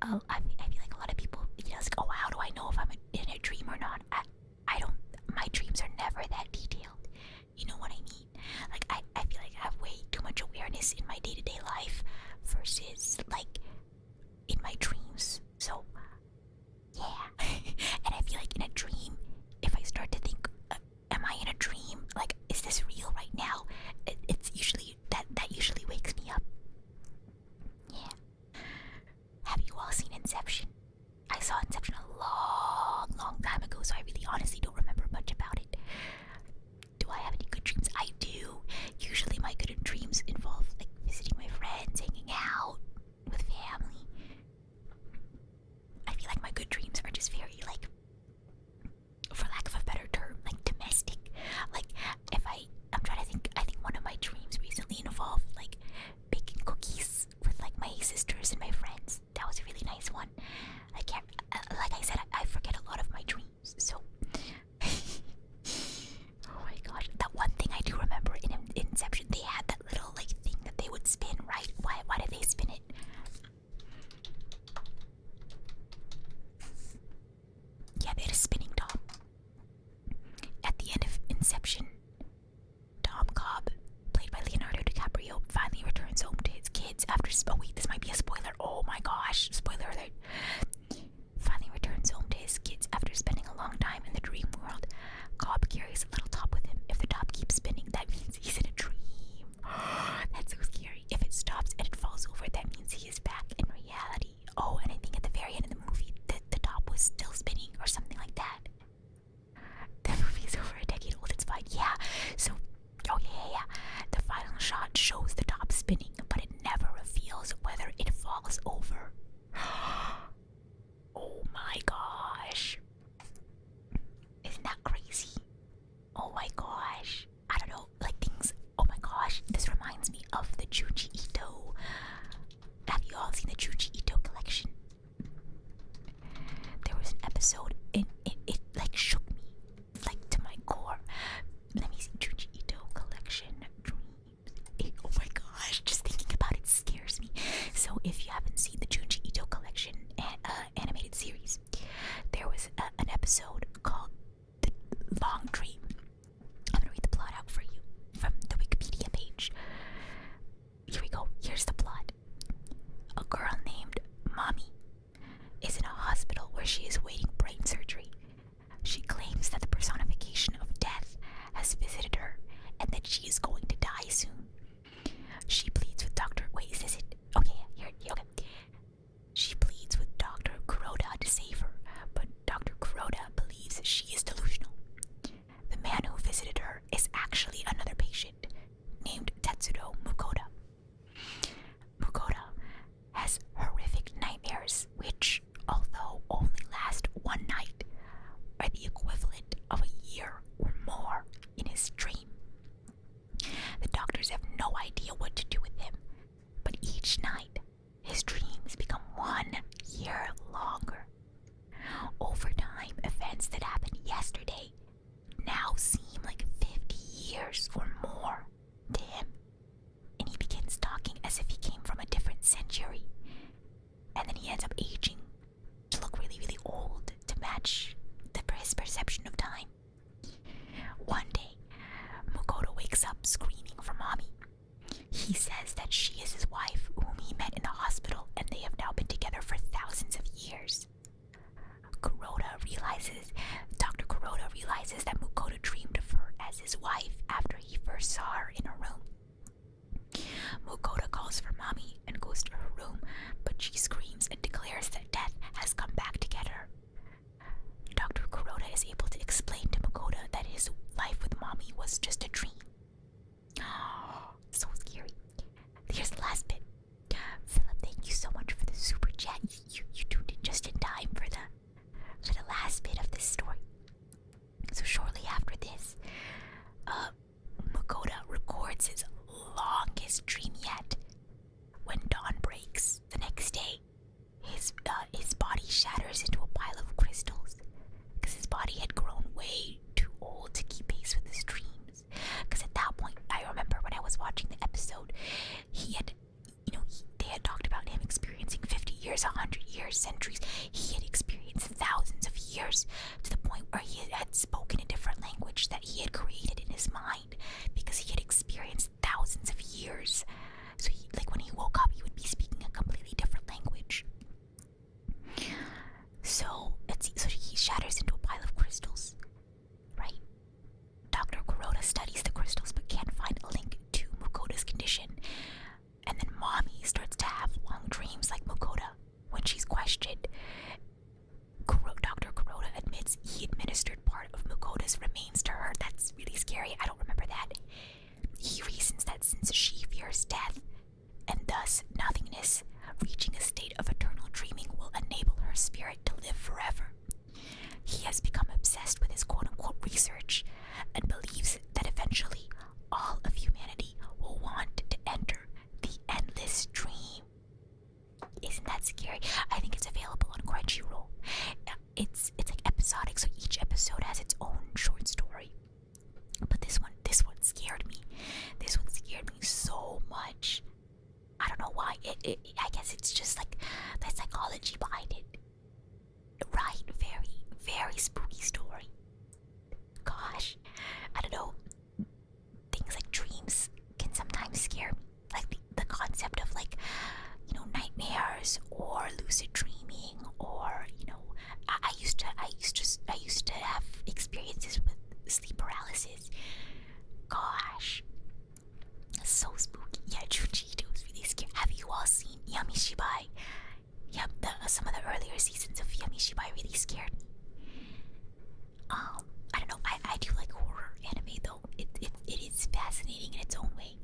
a lot of people, it's like, oh, how do I know if I'm in a dream or not? I don't. My dreams are never that detailed. You know what I mean? Like I feel like I have way too much awareness in my day-to-day life versus like in my dreams. So yeah, and I feel like in a dream, if I start to think, am I in a dream? Like, is this real right now? It's usually that usually wakes me up. Yeah. Have you all seen Inception? I saw Inception a long time ago, so I really honestly don't remember much about it. Do I have any good dreams? I do. Usually my good dreams involve like visiting my friends, hanging out with family. I feel like my good dreams are just very like, for lack of a better term, like domestic. Like I'm trying to think, I think one of my dreams recently involved like baking cookies with like my sisters and my friends. That was a really nice one. I can't, like I said, I forget a lot of my dreams, so. Oh my gosh, that one thing I do remember in Inception, they had that little like thing that they would spin, right? Why did they spin it? Yeah, they had a spinning top. At the end of Inception, Tom Cobb, played by Leonardo DiCaprio, finally returns home to his kids after. Oh wait, this might be a spoiler. Oh my gosh, spoiler alert. Finally returns home to his kids after spending a long time in the dream world. Cobb carries a little top with him. If the top keeps spinning, that means he's in a dream. That's so scary. If it stops and it falls over, that means he is back in reality. Oh, and I think at the very end of the movie, the top was still spinning or something like that. The movie's over a decade old, it's fine. Yeah, so, oh yeah. The final shot shows the top spinning, but it never reveals whether it falls over. Oh my gosh. Isn't that crazy? Oh my gosh. I don't know, like things, oh my gosh, this reminds me of the Junji Ito. Have you all seen the Junji Ito collection? There was an episode, it like shook me, like to my core. Let me see, Junji Ito collection dreams. Oh my gosh, just thinking about it scares me. So if you haven't seen the Junji Ito collection animated series, there was an episode called The Long Dream. I'm gonna read the plot out for you from the Wikipedia page. Here we go. Here's the plot. A girl named Mommy is in a hospital where she is waiting brain surgery. years, 100 years, centuries. He had experienced thousands of years, to the point where he had spoken a different language that he had created in his mind, because he had experienced thousands of years. So like when he woke up, he would be speaking a completely different language. So he shatters into a pile of crystals, right? Dr. Kuroda studies the crystals but can't find a link to Mukoda's condition. And then Mommy starts to have long dreams like Mukoda. When she's questioned, Dr. Kuroda admits he administered part of Mukoda's remains to her. That's really scary. I don't remember that. He reasons that since she fears death, and thus nothingness, reaching a state of eternal dreaming will enable her spirit to live forever. He has become obsessed with his quote-unquote research and believes that eventually all of humanity will want to enter the endless dream. Isn't that scary? I think it's available on Crunchyroll. It's like episodic, so each episode has its own short story. But this one scared me. This one scared me so much. I don't know why. I guess it's just like the psychology behind it. Right? Very, very spooky story. Gosh, I don't know. Things like dreams can sometimes scare me. Like the concept of like, nightmares or lucid dreaming, or I used to have experiences with sleep paralysis. Gosh, so spooky. Yeah, Junji Ito was really scary. Have you all seen Yami Shibai? Yep, some of the earlier seasons of Yami Shibai really scared me. I don't know. I do like horror anime though. It is fascinating in its own way.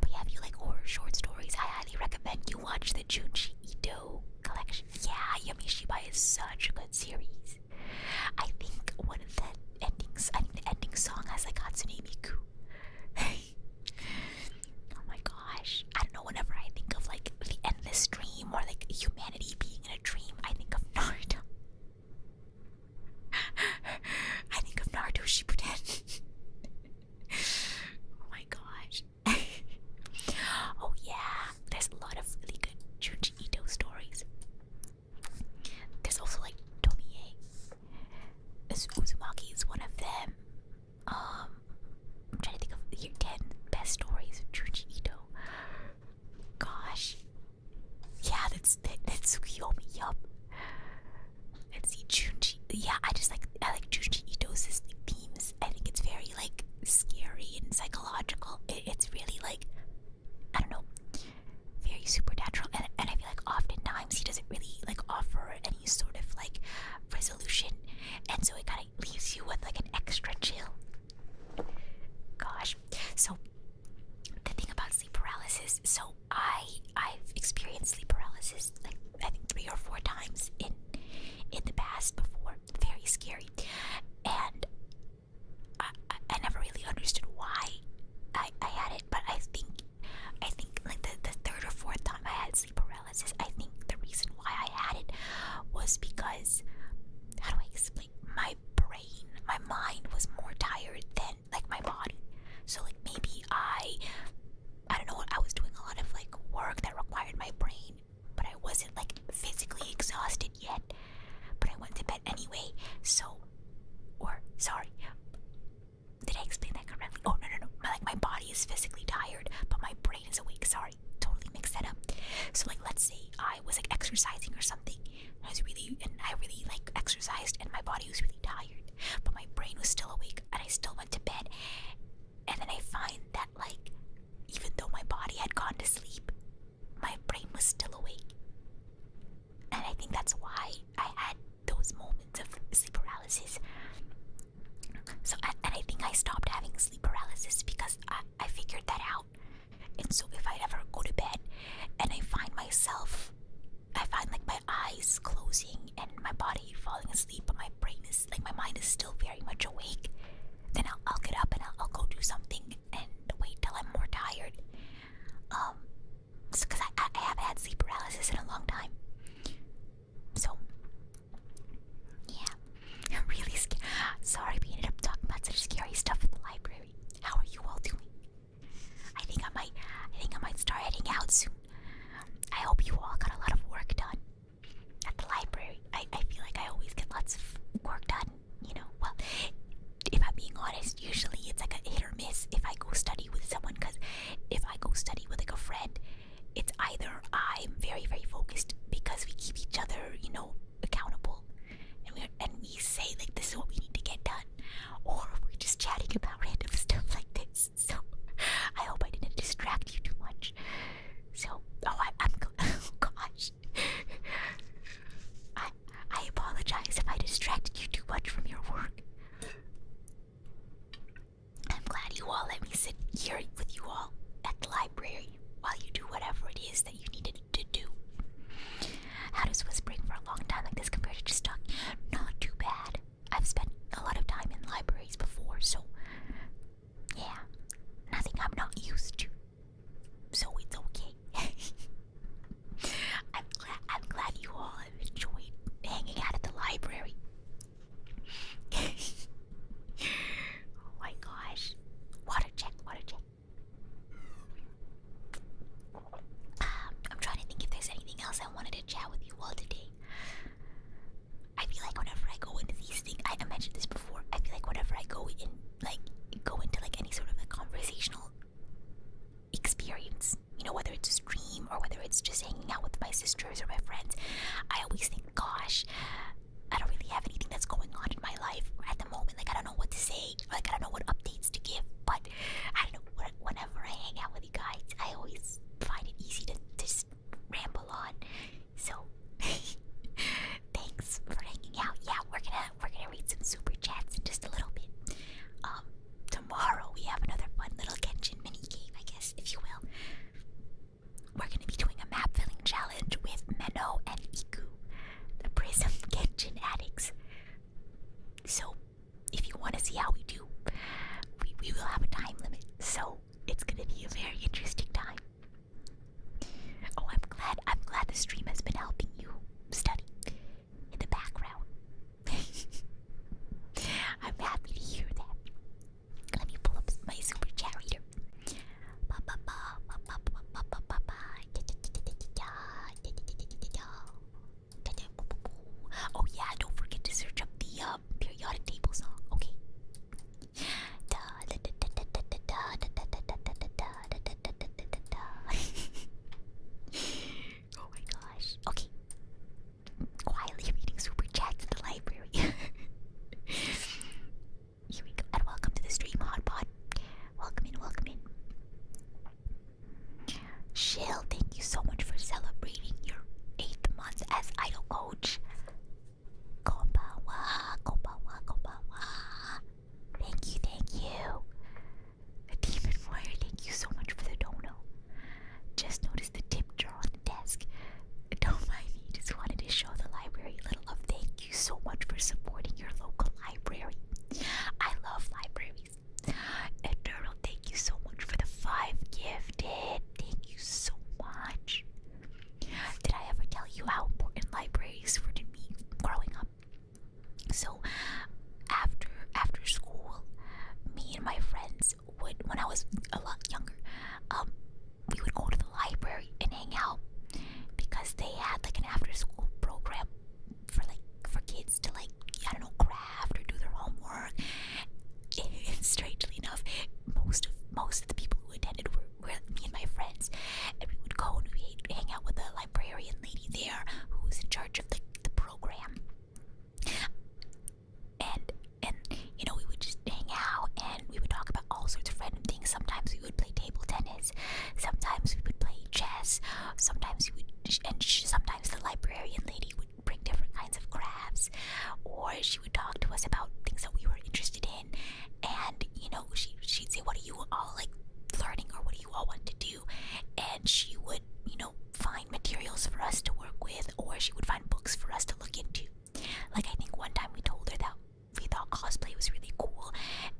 But yeah, if you like horror short stories, I highly recommend you watch the Junji Ito collection. Yeah, Yami Shibai is such a good series. I think the ending song has like Hatsune Miku. Oh my gosh. I don't know, whenever I think of like the endless dream or like humanity being in a dream, I think of Naruto. I think of Naruto Shippuden. Oh my gosh. Oh yeah, there's a lot of really good Junji Ito stories. There's also like Tomie. Uzumaki is one of them. I'm trying to think of your 10 best stories of Junji Ito. Gosh. Yeah, that's Tsukiyomi, yup. Let's see, Junji. Yeah, I like Junji Ito's themes. I think it's very like scary and psychological. It's really like, I don't know, very supernatural, and I feel like oftentimes he doesn't really like offer any sort of like resolution, and so it kind of leaves you with like an extra chill. Gosh. So the thing about sleep paralysis, so I've experienced sleep paralysis like I think 3 or 4 times in the past before. Very scary, and I never really understood why I had it, but I think like the 3rd or 4th time I had sleep paralysis, I think the reason why I had it was because, how do I explain, my mind was more tired than like my body. So like maybe I don't know, I was doing a lot of like work that required my brain, but I wasn't like physically exhausted yet, but I went to bed anyway. So, or sorry, did I explain that correctly? Oh no, like my body is physically tired but my brain is awake. Sorry, totally mixed that up. So like let's say I was like exercising or something, I really like exercised and my body was really tired, but my brain was still awake and I still went to bed, and then I find that like even though my body had gone to sleep, my brain was still awake. And I think that's why I had those moments of sleep paralysis. So and I think I stopped having sleep paralysis because I figured that out. And so if I ever go to bed and I find like my eyes closing and my body falling asleep, but my brain is like, my mind is still very much awake, then I'll get up and I'll go do something and wait till I'm more tired. Because I haven't had sleep paralysis in a long time. So yeah, I'm really scared. Sorry, we ended up talking about such scary stuff at the library. How are you all doing? I think I might chat with you all today. I feel like whenever I go into these things, I mentioned this before. I feel like whenever I go into like any sort of like conversational experience, you know, whether it's a stream or whether it's just hanging out with my sisters or my friends, I always think, gosh, I don't really have anything that's going on in my life at the moment. Like, I don't know what to say. Like, I don't know what updates to give. But I don't know. Whenever I hang out with you guys, I always find it easy to just ramble on. So, thanks for hanging out. Yeah, we're gonna read some super chats in just a little bit. Tomorrow we have another fun little Genshin mini game, I guess, if you will. We're gonna be doing a map filling challenge with Menno and Iku, the Prism Genshin addicts. So, if you want to see how we do, we will have a time limit. So it's gonna be a very interesting time. Oh, I'm glad the stream has been helping you study in the background. I'm happy to hear that. Let me pull up my super chat reader. Oh yeah, don't forget to search up the periodic table song, okay? Oh my gosh. Okay. Quietly reading super chats in the library. Here we go. And welcome to the stream, Hotpot. Welcome in, welcome in. Shill, thank you so much for celebrating your 8th month as idol coach. Konbanwa, konbanwa, konbanwa. Thank you, thank you. Demon Warrior, thank you so much for the dono. Just noticed the tip jar on the desk. Don't mind me, just wanted to show the library a little love. Thank you so much for supporting your local library. I love libraries. Eternal, thank you so much for the 5 gifted. Thank you so much. Did I ever tell you how important libraries were to me growing up? So, after school, me and my friends would, when I was a lot younger, we would go to the library and hang out because they had like an after-school program for kids to, like, I don't know, craft or do their homework. And strangely enough, most of the people who attended were me and my friends, and we would go and we'd hang out with the librarian lady there who was in charge of the program. And you know, we would just hang out and we would talk about all sorts of random things. Sometimes we would play table tennis, sometimes we would play chess, sometimes sometimes the librarian lady would bring different kinds of crafts, or she would talk to us about things that we were interested in. And you know, she'd say, what are you all like learning, or what do you all want to do? And she would, you know, find materials for us to work with, or she would find books for us to look into. Like, I think one time we told her that we thought cosplay was really cool,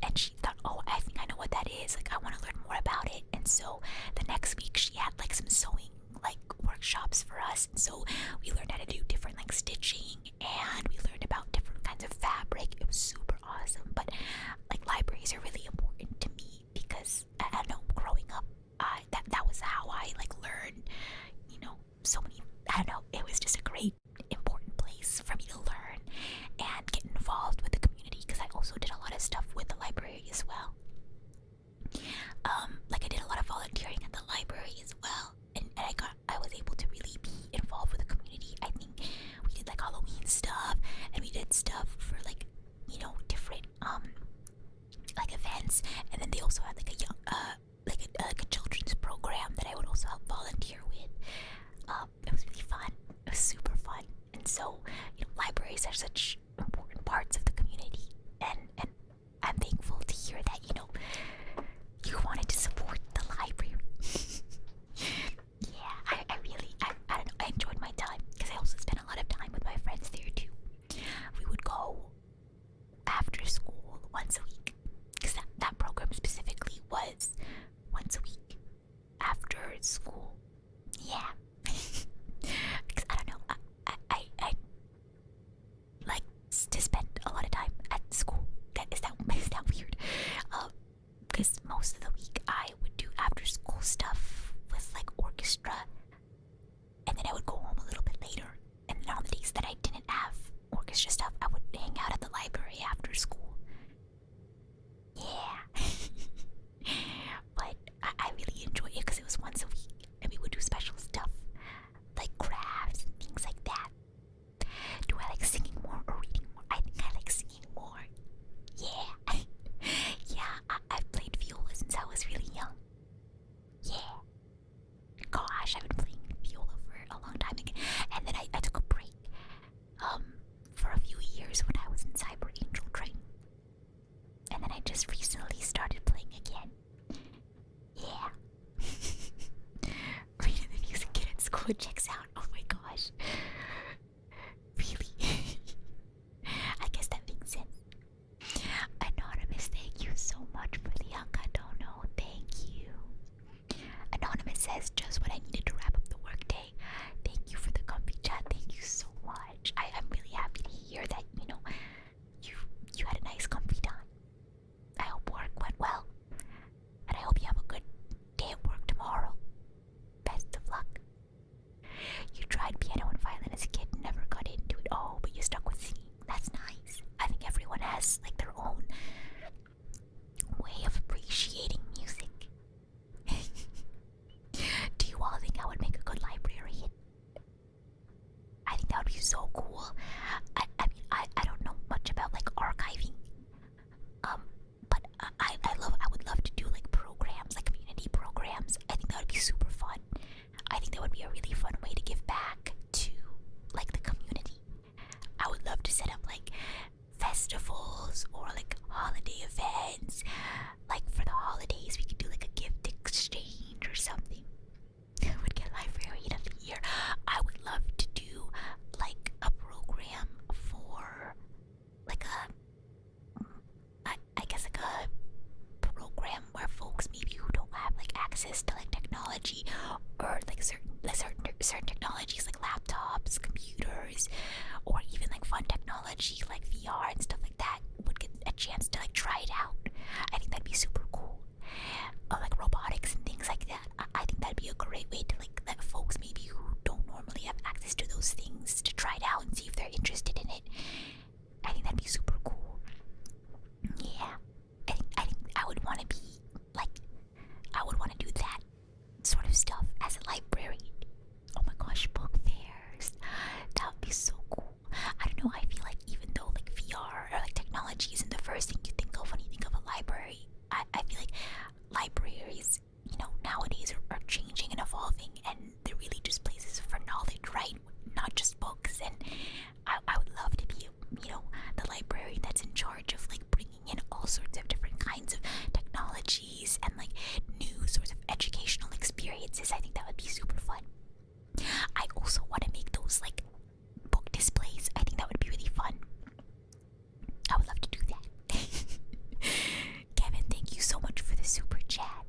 and she thought, oh, I think I know what that is. Like, I want to learn more about it. And so the next week she had like some sewing like workshops for us, and so we learned how to do different like stitching, and we learned about different kinds of fabric. It was super awesome. But like, libraries are really important to me because I don't know, growing up, that was how I like learned, you know, so many, I don't know, it was just a great important place for me to learn and get involved with the community, because I also did a lot of stuff with the library as well. Like, I did a lot of volunteering at the library as well, and I was able to really be involved with the community. I think we did like Halloween stuff, and we did stuff for like, you know, different like events. And then they also had like a young like a children's program that I would also help volunteer with. It was really fun. It was super fun. And so, you know, libraries are such important parts of the community, and I'm thankful to hear that, you know, you wanted to support the library. Yeah, I don't know, I enjoyed my time, because I also spent a lot of time with my friends there too. We would go after school once a week, because that program specifically was once a week after school. Yeah. Because I don't know, I like to spend a lot of time at school. Is that weird? Because most of the week I would do after school stuff with like orchestra, and then I would go home a little bit later It checks out. Oh my gosh. Really? I guess that makes sense. Anonymous, thank you so much for the Anka Dono. Thank you. Anonymous says just what I needed to wrap up the workday. Thank you for the comfy chat. Thank you so much. I'm really happy to hear that, you had a nice comfy time. I hope work went well. And I hope you have a good day at work tomorrow. Best of luck. You tried piano and violin as a kid and never got into it. Oh, but you stuck with singing. That's nice. I think everyone has like their own way of appreciating music. Do you all think I would make a good librarian? I think that would be so cool. I don't know much about like archiving. But I would love to do like programs, like community programs. I think that would be super fun. I think that would be a really fun way to give back to like the community. I would love to set up like festivals or like holiday events. Like for the holidays, we could do like a gift exchange or something. I would get Librarian of the Year. I would love to do like a program for like I guess like a program where folks maybe who don't have like access to like technology or like certain technologies like laptops, computers, or even like fun technology like VR and stuff like that would get a chance to like try it out. I think that'd be super cool. Or like robotics and things like that. I think that'd be a great way to like let folks maybe who don't normally have access to those things to try it out and see if they're interested in it. I think that'd be super cool. Yeah. I think I would want to be like, I would want to do that sort of stuff as a librarian. Oh my gosh, book fairs. That would be so cool. I don't know, I feel like even though like VR or like technology isn't the first thing you think of when you think of a library, I feel like libraries, nowadays are changing and evolving, and they're really just places for knowledge, right? Not just books. And I would love to be, the librarian that's in charge of like bringing in all sorts of different kinds of technologies and like new sorts of educational experiences. I think that would be super fun. I also want to make those like book displays. I think that would be really fun. I would love to do that. Kevin, thank you so much for the super chat.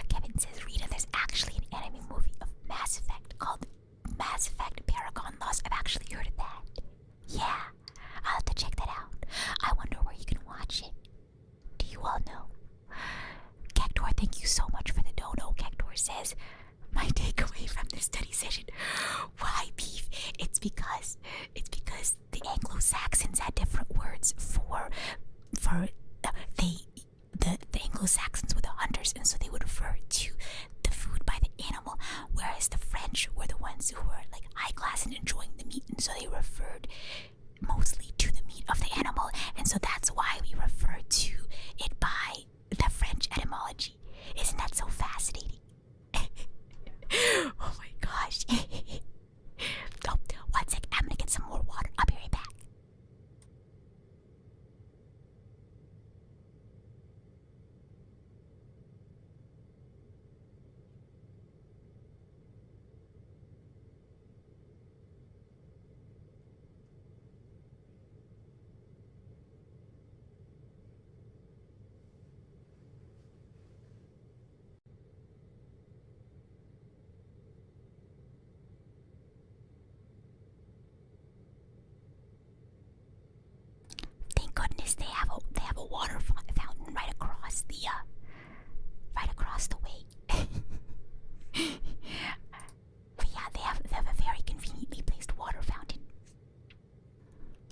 Kevin says, Rita, there's actually an anime movie of Mass Effect called Mass Effect Paragon Lost. I've actually heard of that. Yeah, I'll have to check that out. I wonder where you can watch it. Do you all know? Cactor, thank you so much for the dono. Cactor says, my takeaway from this study session, why beef? It's because the Anglo-Saxons had different words for the Anglo-Saxons were the hunters, and so they would refer to the food by the animal, whereas the French were the ones who were like high class and enjoying the meat, and so they referred mostly to the meat of the animal, and so that's why we refer to it by the French etymology. Isn't that so fascinating? Oh my gosh. Oh, one sec, I'm gonna get some more water. I'll be right back. Thank goodness they have a water fountain right across the way. But yeah, they have a very conveniently placed water fountain.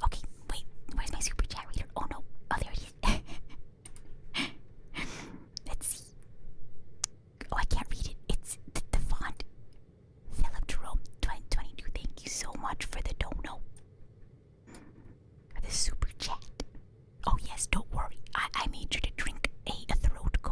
Okay, wait, where's my super chat reader? Oh no, oh there it is. Let's see. Oh, I can't read it. It's the font. Philip Jerome 2022. Thank you so much for the dono. For the super chat. Oh yes, don't worry. I made sure to drink a throat coat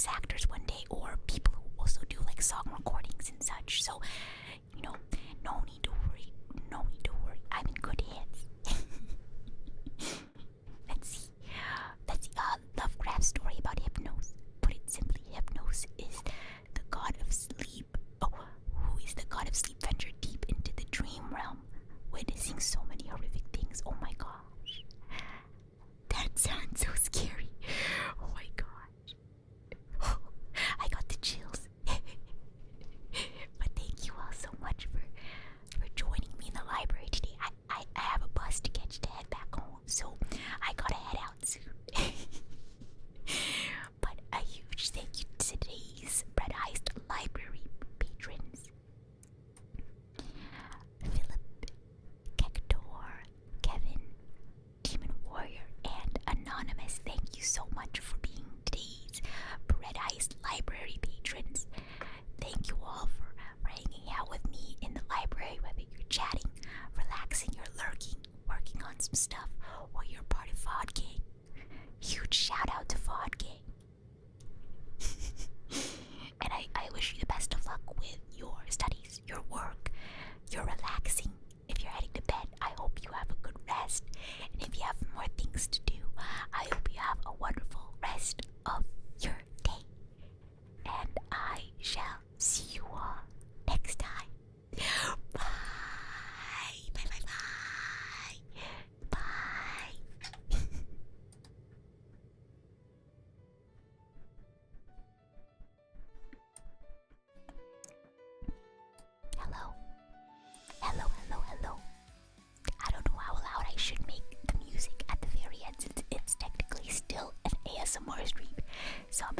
voice actors one day, or people who also do like song recordings and such. So, you know, no need to worry. No need to worry. I'm in good hands. Let's see. Lovecraft's story about Hypnos. Put it simply, Hypnos is the god of sleep. Oh, who is the god of sleep ventured deep into the dream realm, witnessing so many horrific things. Oh my gosh. That sounds so scary. Oh my gosh. Oh, I got the chills. But thank you all so much for joining me in the library today. I have a bus to catch to head back home, so I gotta head out soon. But a huge thank you to today's Bread Heist library patrons: Philip, Kektor, Kevin, Demon Warrior, and Anonymous. Thank you so much for being today's Bread Heist library patrons. Thank you all for hanging out with me in the library, whether you're chatting, relaxing, you're lurking, working on some stuff, or you're part of Fod Gang. Huge shout out to Fod Gang. And I wish you the best of luck with your studies, your work, your relaxing. If you're heading to bed, I hope you have a good rest. And if you have more things to do, I hope you have a wonderful rest of your day. And I shall see you all next time. Bye. Bye, bye, bye. Bye. Hello. Hello, hello, hello. I don't know how loud I should make the music at the very end, since it's technically still an ASMR stream. So I'm